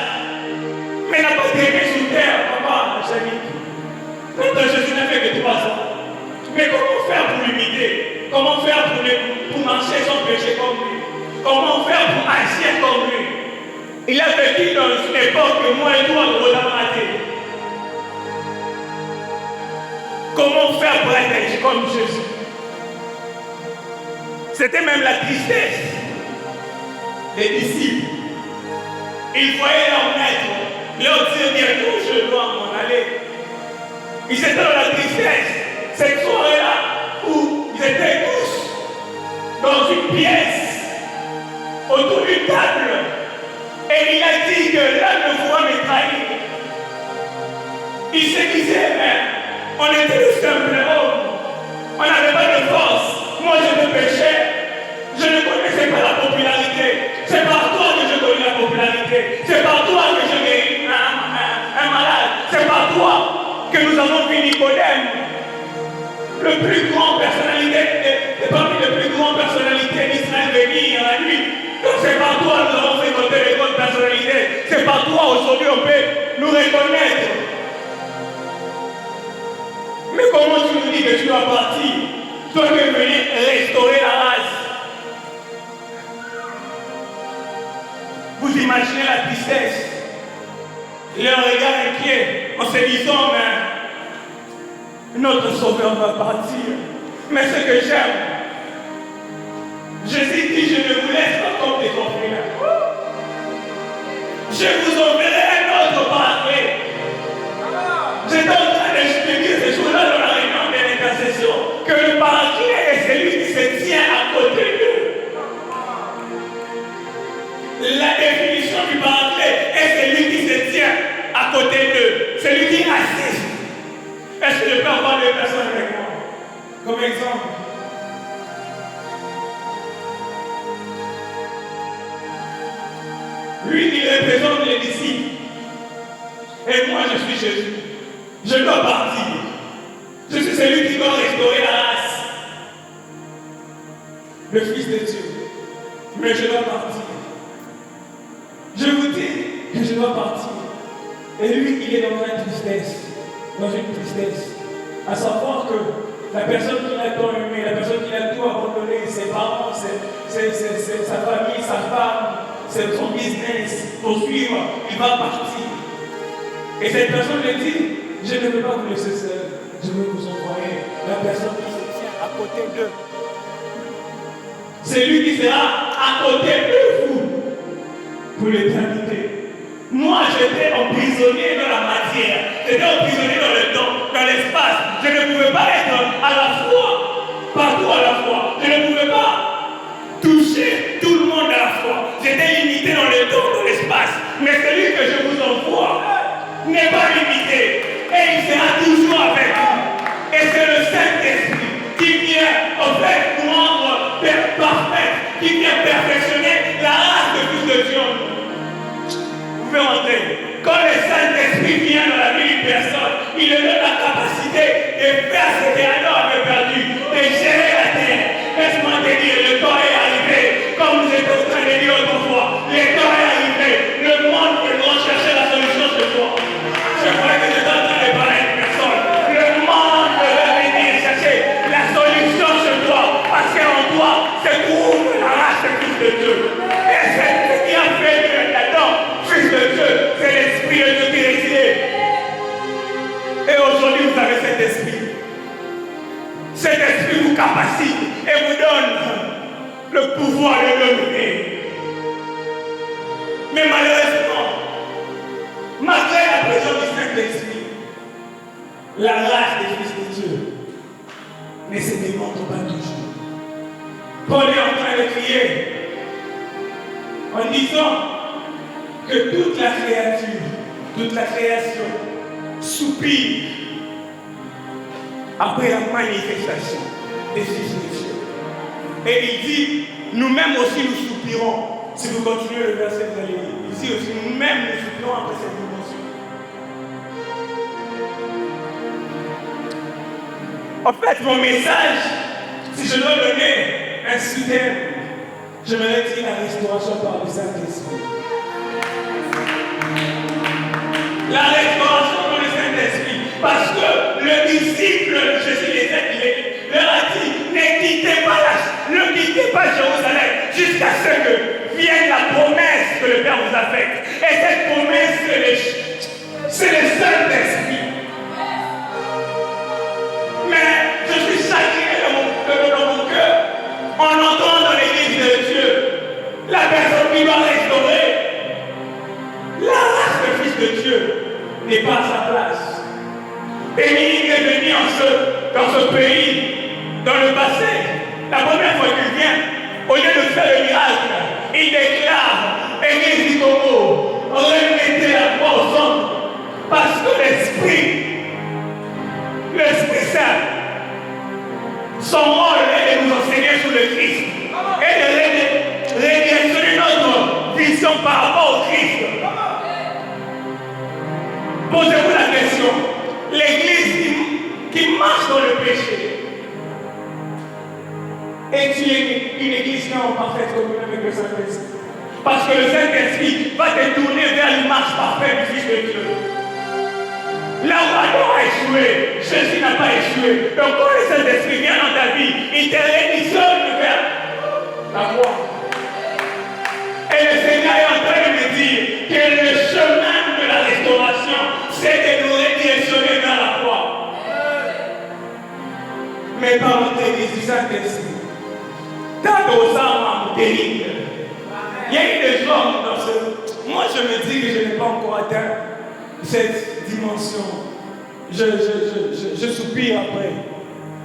Mais n'a pas traîné sur terre, papa, Jésus. Quand Jésus n'a fait que 3 ans. Mais comment faire pour l'imiter? Comment faire pour marcher sans péché comme lui? Comment faire pour agir comme lui? Il a vécu dans une époque que moi et toi, nous avons raté. Comment faire pour être comme Jésus? C'était même la tristesse des disciples. Ils voyaient leur maître, leur dire bientôt je dois m'en aller. Ils étaient dans la tristesse. Cette soirée-là où ils étaient tous dans une pièce, autour d'une table, et il a dit que l'un de vous me trahir. Il se disait, mais on était de simples hommes, on n'avait pas de force. Moi je me péchais, je ne connaissais pas la popularité. C'est par toi que je connais la popularité. C'est par toi que je guéris un malade. C'est par toi que nous avons vu Nicodème, le plus grand personnalité, parmi les plus grandes personnalités d'Israël venir la nuit. Donc c'est par toi que nous avons fréquenté les grandes personnalités. C'est par toi aujourd'hui on peut nous reconnaître. Mais comment tu nous dis que tu dois partir? Toi qui es venu restaurer la race. Vous imaginez la tristesse, leur regard inquiet en se disant, mais notre sauveur va partir. Mais ce que j'aime, Jésus dit, je ne vous laisse pas comme des orphelins. Je vous enverrai un autre paraclet. J'étais en train d'expliquer ces choses-là dans la réunion de l'intercession, que le paraclet est celui qui se tient à côté d'eux. je peux avoir des personnes avec moi. Comme exemple, lui, il représente les disciples. Et moi, je suis Jésus. Je dois partir. Je suis celui qui doit restaurer la race. Le Fils de Dieu. Mais je dois partir. Je vous dis que je dois partir. Et lui, il est dans une tristesse. À savoir que la personne qui l'a tant aimé, la personne qui l'a tout abandonné, ses parents, sa famille, sa femme, son business, pour suivre, il va partir. Et cette personne lui dit, je ne veux pas vous laisser seul, je veux vous envoyer la personne qui se tient à côté d'eux. C'est lui qui sera à côté de vous pour l'éternité. Moi, j'étais emprisonné dans la matière, j'étais emprisonné dans le temps, dans l'espace. Je ne pouvais pas être à la fois, partout à la fois. Je ne pouvais pas toucher tout le monde à la fois. J'étais limité dans le temps, dans l'espace. Mais celui que je vous envoie n'est pas limité. Et il sera toujours avec vous. Et c'est le Saint-Esprit qui vient, en fait, nous rendre parfait, qui vient perfectionner la race de Fils de Dieu en nous. Vous pouvez rentrer. Quand le Saint-Esprit vient dans la vie d'une personne, il lui donne la capacité de faire ce qu'Adam avait perdu, de gérer la terre. Laisse-moi te dire, le temps est arrivé. Comme vous êtes en train de dire autrefois, le temps est arrivé. Le monde va chercher la solution ce soir. Je crois que je suis en train de parler à une personne. Le monde va venir chercher la solution ce soir. Parce qu'en toi se trouve la race de Fils de Dieu. Et c'est ce qui a fait que Adam, Fils de Dieu, c'est l'Esprit de Dieu qui résidait. Et aujourd'hui, vous avez cet esprit. Cet esprit vous capacite et vous donne le pouvoir de dominer. Mais malheureusement, malgré la présence du Saint-Esprit, la race des Fils de Dieu ne se démontre pas toujours. Paul est en train de crier en disant que toute la créature, toute la création soupire après la manifestation des Fils de Dieu. Et il dit, nous-mêmes aussi nous soupirons. Si vous continuez le verset, vous allez lire. Ici aussi, nous-mêmes nous soupirons après cette dimension. En fait, mon message, si je dois donner un soutien, je me dire la restauration par le Saint-Esprit. La restauration par le Saint-Esprit. Parce que le disciple, Jésus leur a dit, ne quittez pas Jérusalem jusqu'à ce que vienne la promesse que le Père vous a faite. Et cette promesse, c'est le Saint-Esprit. Mais je suis chagriné dans mon cœur en entrant dans l'église de Dieu. La personne qui va restaurer la race de Fils de Dieu n'est pas à sa place. Émile est venu dans ce pays, dans le passé. La première fois qu'il vient, au lieu de faire le miracle, il déclare, Église du Congo, remettez la foi au centre. Parce que l'Esprit Saint, son rôle est de nous enseigner sur le Christ et de redirectionner notre vision par rapport au Christ. Posez-vous la question, l'Église qui marche dans le péché, est une Église qui est en parfaite communion avec le Saint-Esprit? Parce que le Saint-Esprit va te tourner vers une marche parfaite du Fils de Dieu. Là où Adam a échoué, Jésus n'a pas échoué. Donc quand le Saint-Esprit vient dans ta vie, il te redirectionne vers la voie. Et le Seigneur est en train de me dire que le chemin de la restauration, c'est de nous redirectionner vers la voie. Mais par notre Église du Saint-Esprit, tant aux âmes terribles, il y a eu des hommes dans ce... Moi, je me dis que je n'ai pas encore atteint cette dimension. Je soupire après.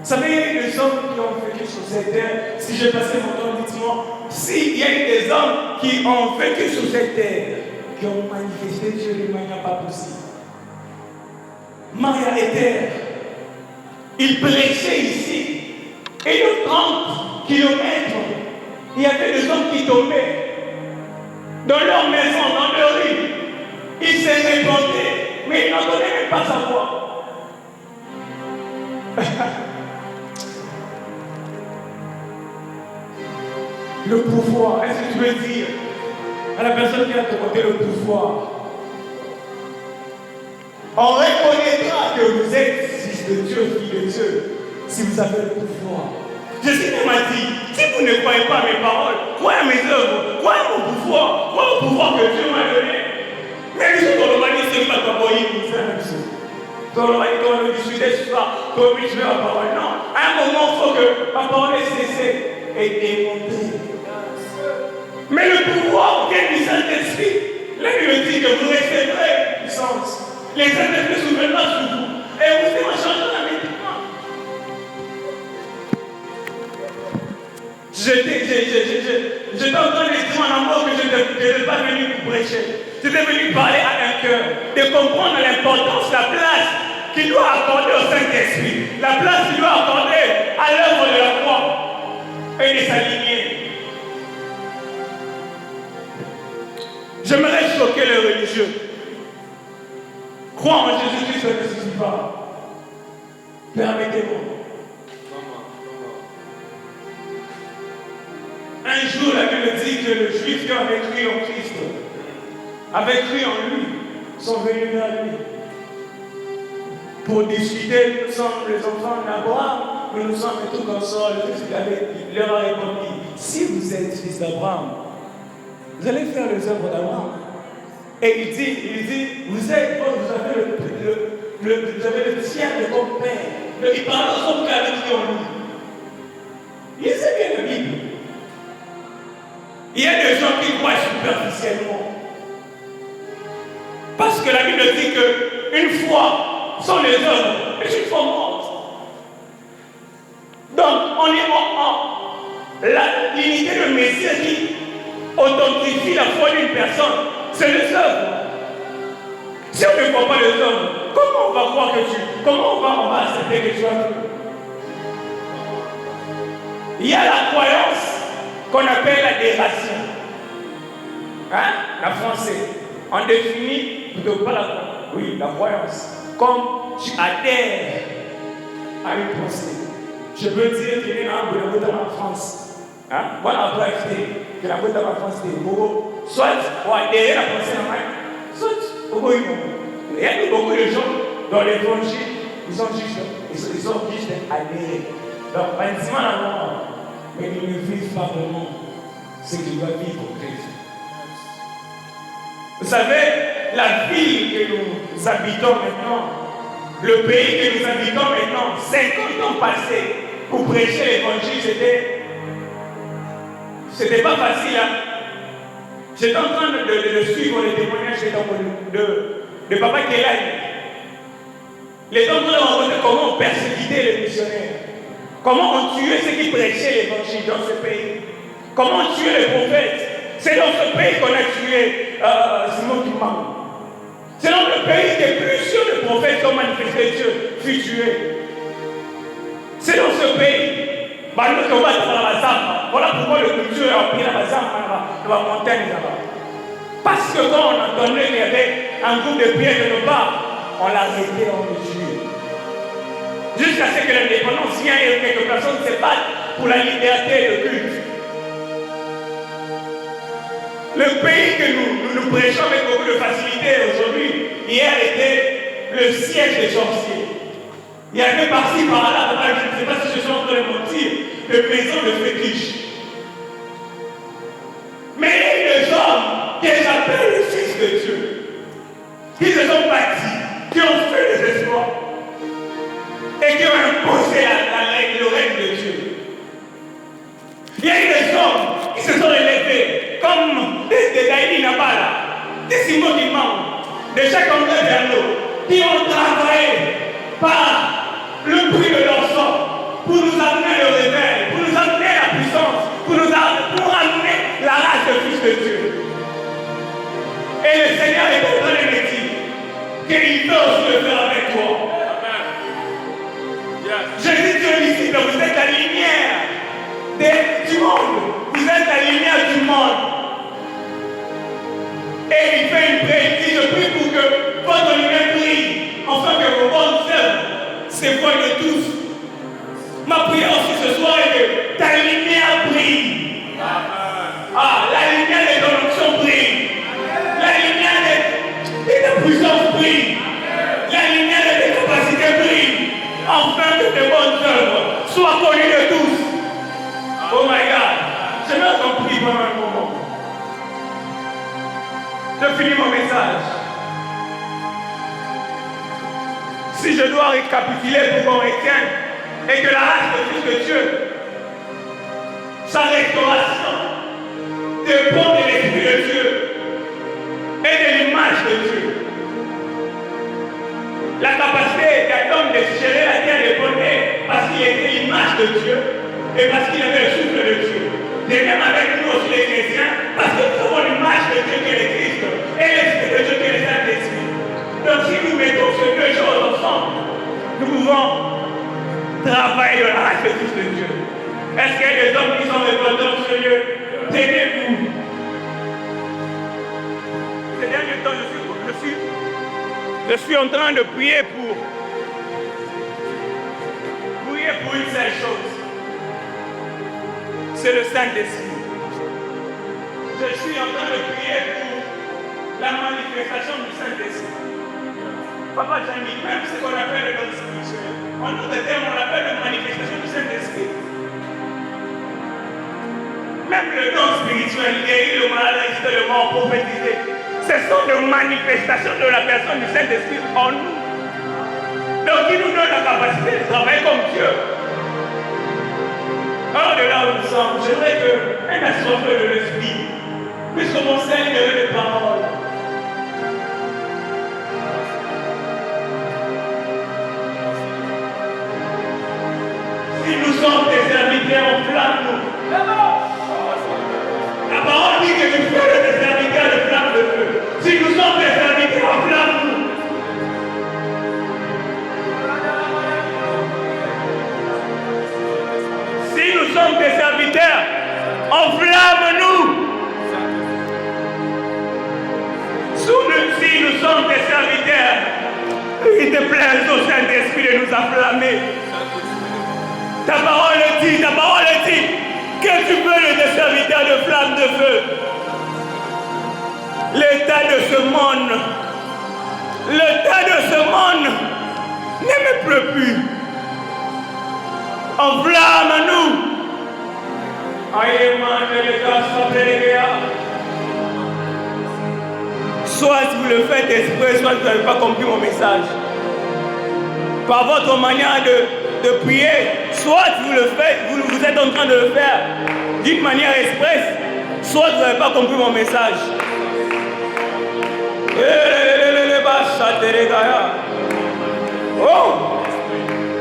Vous savez, il y a eu des hommes qui ont vécu sur cette terre. Si j'ai passé mon temps, dites-moi, s'il y a eu des hommes qui ont vécu sur cette terre, qui ont manifesté Dieu d'une manière pas possible. Maria Ether, Il prêchait ici. Et de 30 kilomètres, il y avait des hommes qui tombaient dans leur maison, dans leur rue. Ils se répandaient, mais ils n'entendaient même pas sa voix. Le pouvoir, est-ce que tu veux dire à la personne qui a te côté le pouvoir? On reconnaîtra que vous êtes fils de Dieu, fille de Dieu, si vous avez le pouvoir. Jésus m'a dit, si vous ne croyez pas à mes paroles, croyez à mes œuvres, croyez à mon pouvoir, croyez au pouvoir que Dieu m'a donné. Mais les gens dans le mani, c'est pas comme il fait la même chose. Dans le mani, quand on discutait sur ça, comme je veux la parole. Non, à un moment, il faut que ma parole ait cessé et démontrée. Mais le pouvoir vient du Saint-Esprit. Là, il me dit que vous recevrez puissance. Les Saint-Esprit souverains sur vous. Et vous allez changer la vie. J'étais en train de dire en amour que je n'étais pas venu pour prêcher. J'étais venu parler à un cœur, de comprendre l'importance, la place qu'il doit accorder au Saint-Esprit, la place qu'il doit accorder à l'œuvre de la croix et de s'aligner. J'aimerais choquer les religieux. Croire en Jésus-Christ, ça ne suffit pas. Permettez-moi. Un jour, la Bible dit que le juif qui avait cru en Christ, avait cru en lui, sont venus vers lui. Pour discuter, nous sommes les enfants d'Abraham, nous sommes tous consorts. Il leur a répondu, si vous êtes fils d'Abraham, vous allez faire les œuvres d'Abraham. Et il dit, vous avez le tiers de votre père. Il parle aux hommes qui avaient cru en lui. Il sait bien la Bible. Il y a des gens qui croient superficiellement. Parce que la Bible dit qu'une foi sans les œuvres est une foi morte. Donc, on est l'unité de Messie qui authentifie la foi d'une personne, c'est les œuvres. Si on ne voit pas les œuvres, comment on va croire que comment on va accepter que tu as cru? Il y a la croyance qu'on appelle la dération. Hein? La française. On définit plutôt pas la croyance. Comme tu adhères à une pensée. Je peux dire qu'il y a un bout en France. Hein? Voilà, on peut acheter que la boîte en France est beau. Soit on adhère à la pensée en main, soit au bout. Il y a beaucoup de gens dans l'évangile, ils ont juste adhéré. Donc, bâtiment la mort, mais ils ne vivent pas vraiment ce qu'ils doivent vivre pour Christ. Vous savez, la ville que nous habitons maintenant, le pays que nous habitons maintenant, 50 ans passés pour prêcher l'évangile, c'était pas facile. Hein? J'étais en train de suivre les témoignages de Papa Kelani. Les hommes ont raconté comment on persécutait les missionnaires. Comment on tuait ceux qui prêchaient l'évangile dans ce pays. Comment on tuait les prophètes. C'est dans ce pays qu'on a tué Simon Kimang. C'est dans le pays que plusieurs de prophètes qui ont manifesté Dieu furent tués. C'est dans ce pays. Voilà pourquoi le culture a pris la dans la montagne là-bas. Parce que quand on entendait qu'il y avait un groupe de prières de nos part, on l'a arrêté, on le tue. Jusqu'à ce que l'indépendance vienne et que quelques personnes se battent pour la liberté de culte. Le pays que nous prêchons avec beaucoup de facilité aujourd'hui, hier était le siège des sorciers. Il y avait par-ci, par-là, je ne sais pas si je suis en train de mentir, de maisons de fétiches. Mais il y a des hommes que j'appelle les fils de Dieu, qui se sont bâtis, qui ont fait des espoirs, et qui ont imposé le règne de Dieu. Il y a des hommes qui se sont élevés, comme des Daïdi Nabala, des Simon Kimang, des Jacques André Bernaud, qui ont travaillé par le prix de leur sang pour nous amener le réveil, pour nous amener la puissance, pour amener la race de fils de Dieu. Et le Seigneur est en train de me dire qu'il veut aussi le faire avec toi. Jésus dit aux disciples, vous êtes la lumière du monde. Vous êtes la lumière du monde. Et il fait une prière, il dit, je prie pour que votre lumière brille, afin que vos bonnes œuvres se voient de tous. Ma prière aussi ce soir est que ta lumière brille. Ah, la lumière de ton onction brille. La lumière de ta puissance brille. La lumière de tes capacités brille. Afin que tes bonnes œuvres soient connues de tous. Oh my God. Je vais t'en prier pendant un moment. Je finis mon message. Si je dois récapituler pour qu'on retienne et que la race de Fils de Dieu, sa restauration dépend de l'Esprit de Dieu et de l'image de Dieu. La capacité d'Adam de gérer la terre dépendait parce qu'il était l'image de Dieu et parce qu'il avait le souffle de Dieu. De même avec nous aussi les chrétiens, parce que nous avons l'image de Dieu qui est le Christ et l'Esprit de Dieu qui est le Saint-Esprit. Donc si nous mettons ces deux choses ensemble, nous pouvons travailler de la race de Fils de Dieu. Est-ce qu'il y a des hommes qui sont répondants sur Dieu? Tenez-vous. Ces derniers temps, je suis en train de prier pour une seule chose. C'est le Saint-Esprit. Je suis en train de prier pour la manifestation du Saint-Esprit. Papa Jean-Michel, même ce qu'on appelle le don spirituel. En d'autres termes, on l'appelle la manifestation du Saint-Esprit. Même le don spirituel, guérir le malade, résister le mort, prophétiser, ce sont des manifestations de la personne du Saint-Esprit en nous. Donc, il nous donne la capacité de travailler comme Dieu. Alors, de là où nous sommes, j'aimerais qu'un assoiffeur de l'Esprit puisse commencer à libérer les paroles. Si nous sommes des serviteurs, enflamme-nous. La parole dit que tu fais des serviteurs de flamme de feu. Si nous sommes des serviteurs, enflamme-nous. Si nous sommes des serviteurs, enflamme-nous. Si nous sommes des serviteurs, il te plaît au Saint-Esprit de nous enflammer. Ta parole dit que tu veux des serviteurs de flamme de feu. L'état de ce monde ne me pleut plus. Enflamme-nous. Soit vous le faites exprès, soit vous n'avez pas compris mon message. Par votre manière de prier, soit vous le faites, vous êtes en train de le faire d'une manière expresse, soit vous n'avez pas compris mon message.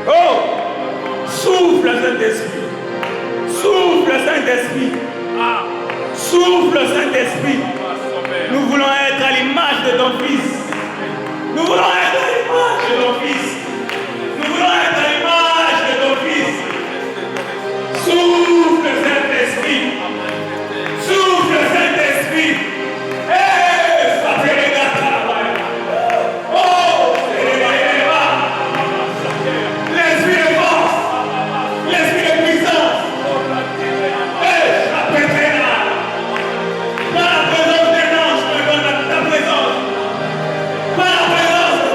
Oh, souffle Saint-Esprit, souffle Saint-Esprit, souffle Saint-Esprit. Nous voulons être à l'image de ton Fils. Nous voulons être à l'image de ton Fils. Nous voulons être à l'image de ton Fils. Souffle Saint-Esprit. Souffle Saint-Esprit. Ça fait les gars. Oh, l'esprit de force. L'esprit de puissance. Ça fait très mal. Par la présence des anges, ta présence. Par la présence de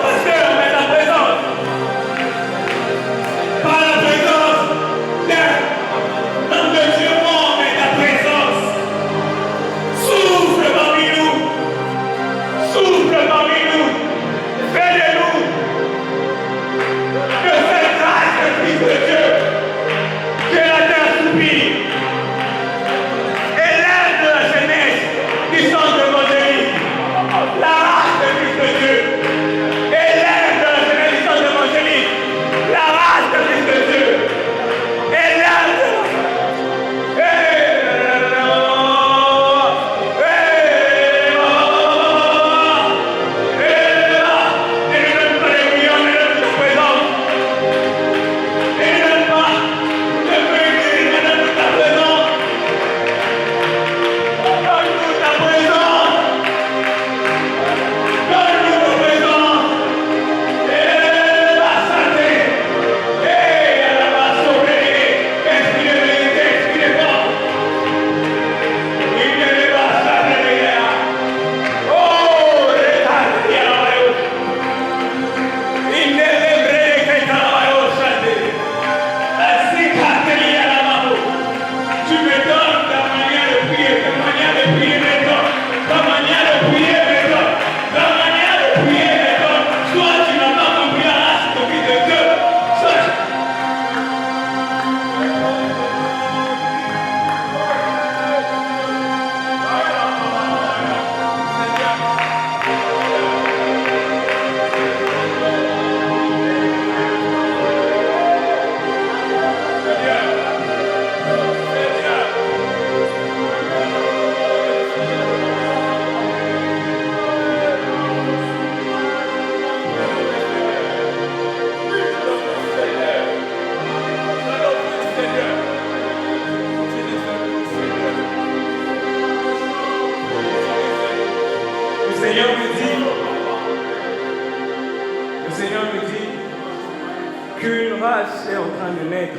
train de naître.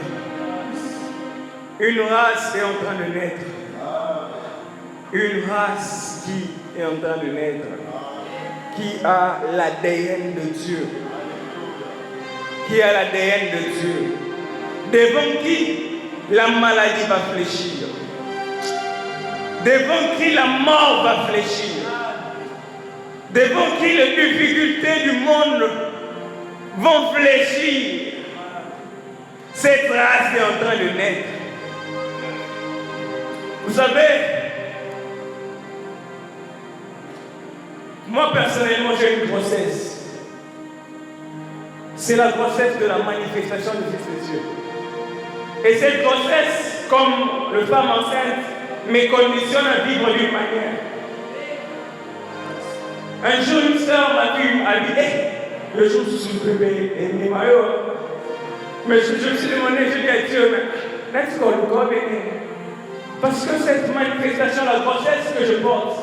Une race est en train de naître. Une race qui est en train de naître. Qui a l'ADN de Dieu. Qui a l'ADN de Dieu. Devant qui la maladie va fléchir. Devant qui la mort va fléchir. Devant qui les difficultés du monde vont fléchir. Cette race est en train de naître. Vous savez, moi personnellement j'ai une grossesse. C'est la grossesse de la manifestation du Fils de Dieu. Et cette grossesse, comme le femme enceinte, me conditionne à vivre d'une manière. Un jour, une soeur m'a dit, le jour où je suis bébé, et mes maillots. Mais je me suis demandé, je dis à Dieu, mais let's go, parce que cette manifestation, la grossesse que je porte,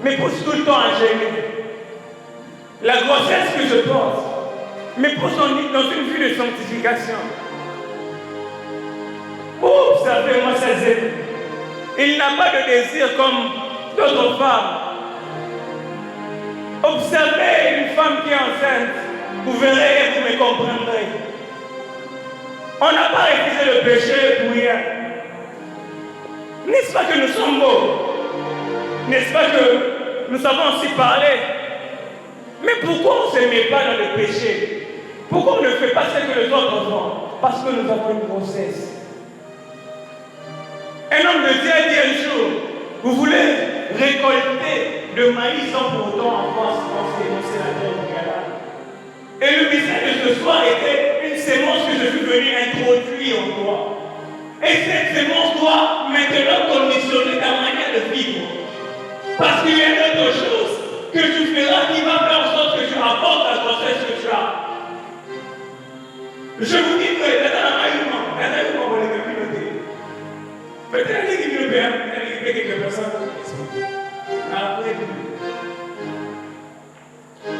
me pousse tout le temps à gêner. La grossesse que je porte me pousse dans une vie de sanctification. Observez-moi ces amis. Il n'a pas de désir comme d'autres femmes. Observez une femme qui est enceinte. Vous verrez et vous me comprendrez. On n'a pas refusé le péché pour rien. N'est-ce pas que nous sommes beaux? N'est-ce pas que nous savons aussi parler? Mais pourquoi on ne se met pas dans le péché? Pourquoi on ne fait pas ce que les autres font? Parce que nous avons une grossesse. Un homme de Dieu a dit un jour, vous voulez récolter de maïs sans pour autant avoir c'est la terre au Canada. Et le message de ce soir était une sémence que je suis venu introduire en toi. Et cette sémence doit maintenant conditionner ta manière de vivre. Parce qu'il y a d'autres choses que tu feras qui va faire en sorte que tu apportes la grossesse que tu as. Je vous dis que peut-être qu'il y a quelques personnes.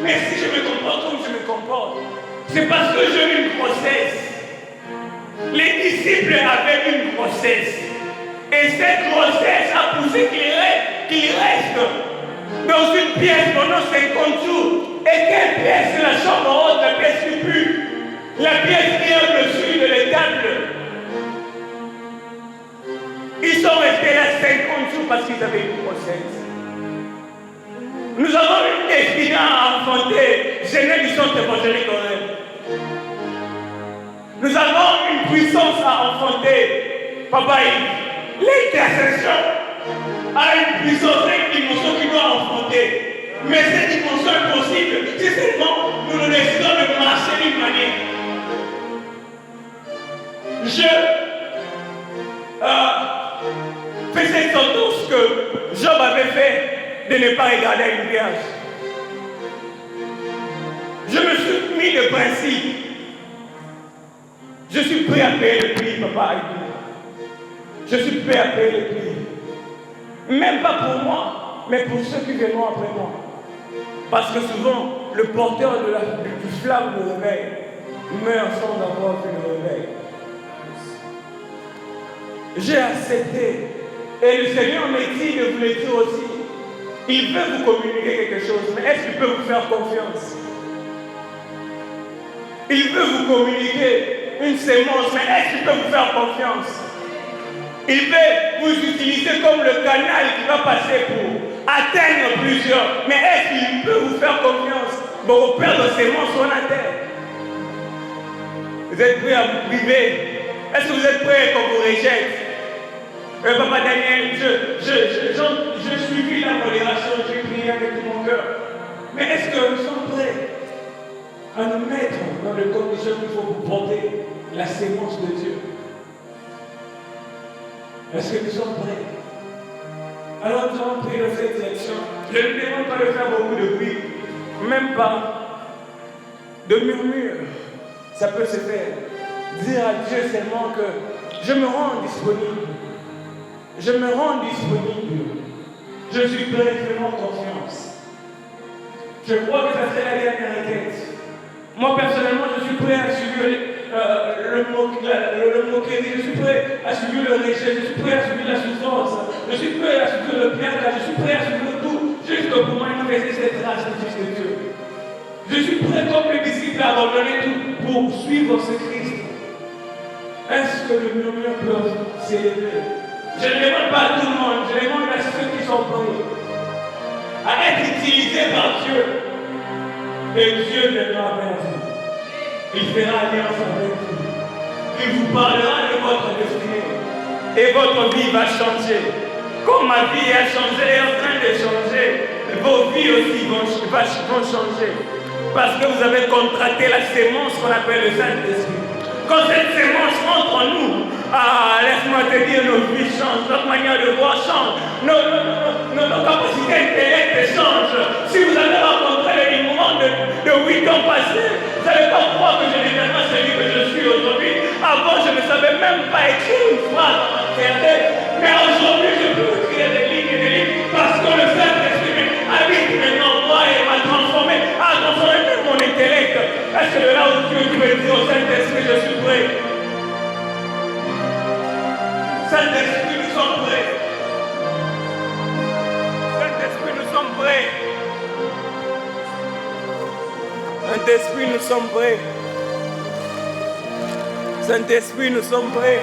Mais si je me comporte comme je me comporte, c'est parce que j'ai eu une grossesse. Les disciples avaient une grossesse. Et cette grossesse a poussé qu'il reste dans une pièce pendant 50 jours. Et quelle pièce? C'est la chambre haute, la pièce qui pue. La pièce qui est au-dessus de l'étable. Ils sont restés là 50 jours parce qu'ils avaient une grossesse. Nous avons une destinée à enfanter. Genève du centre évangélique. Nous avons une puissance à enfanter. Papa, l'intercession a une puissance, une dimension qui doit enfanter. Mais cette dimension est possible si seulement nous nous décidons de marcher d'une manière. Je fais cette sentence que Job avait fait de ne pas regarder une vierge. Je me suis mis de principe. Je suis prêt à payer le prix, papa. Je suis prêt à payer le prix. Même pas pour moi, mais pour ceux qui viendront après moi. Parce que souvent, le porteur du flamme de réveil meurt sans avoir vu le réveil. J'ai accepté. Et le Seigneur me dit de vous le dire aussi. Il veut vous communiquer quelque chose, mais est-ce qu'il peut vous faire confiance? Il veut vous communiquer une sémence, mais est-ce qu'il peut vous faire confiance? Il veut vous utiliser comme le canal qui va passer pour atteindre plusieurs, mais est-ce qu'il peut vous faire confiance? Bon, au père de sémence sur la terre. Vous êtes prêts à vous priver? Est-ce que vous êtes prêts qu'on vous rejette? Papa Daniel, je suivi la modération, j'ai prié avec tout mon cœur. Mais est-ce que nous sommes prêts à nous mettre dans les conditions qu'il faut pour porter la sémence de Dieu? Est-ce que nous sommes prêts? Alors nous allons prier dans cette direction. Je ne demande pas de faire beaucoup de bruit, même pas de murmure. Ça peut se faire. Dire à Dieu seulement que je me rends disponible. Je me rends disponible. Je suis prêt, fais-moi confiance. Je crois que ça serait la dernière requête. Moi, personnellement, je suis prêt à suivre moquerie, je suis prêt à subir le rejet, je suis prêt à subir la souffrance, je suis prêt à subir le bien, je suis prêt à subir tout, juste pour manifester cette grâce de Fils de Dieu. Je suis prêt comme les disciples à abandonner tout pour suivre ce Christ. Est-ce que le murmure peut s'élever? Je ne demande pas à tout le monde, je demande à ceux qui sont prêts à être utilisés par Dieu. Et Dieu viendra vers vous. Il fera alliance avec vous. Il vous parlera de votre destinée. Et votre vie va changer. Comme ma vie a changé, est en train de changer, vos vies aussi vont changer. Parce que vous avez contracté la sémence qu'on appelle le Saint-Esprit. Quand cette sémence entre en nous, laisse-moi te dire, nos vies changent, notre manière de voir change, nos capacités intellectuelles changent. Si vous avez rencontré les moments de 8 ans passés, vous n'allez pas croire que je suis tellement celui que je suis aujourd'hui. Avant, je ne savais même pas écrire une phrase dans ma tête, mais aujourd'hui, je peux écrire des lignes, parce que le Saint-Esprit habite maintenant moi et m'a transformé, a transformé même mon intellect. Est-ce que de là où Dieu veut dire au Saint-Esprit, je suis prêt? Saint-Esprit, nous sommes prêts. Saint-Esprit, nous sommes prêts. Saint-Esprit, nous sommes prêts. Saint-Esprit, nous sommes prêts.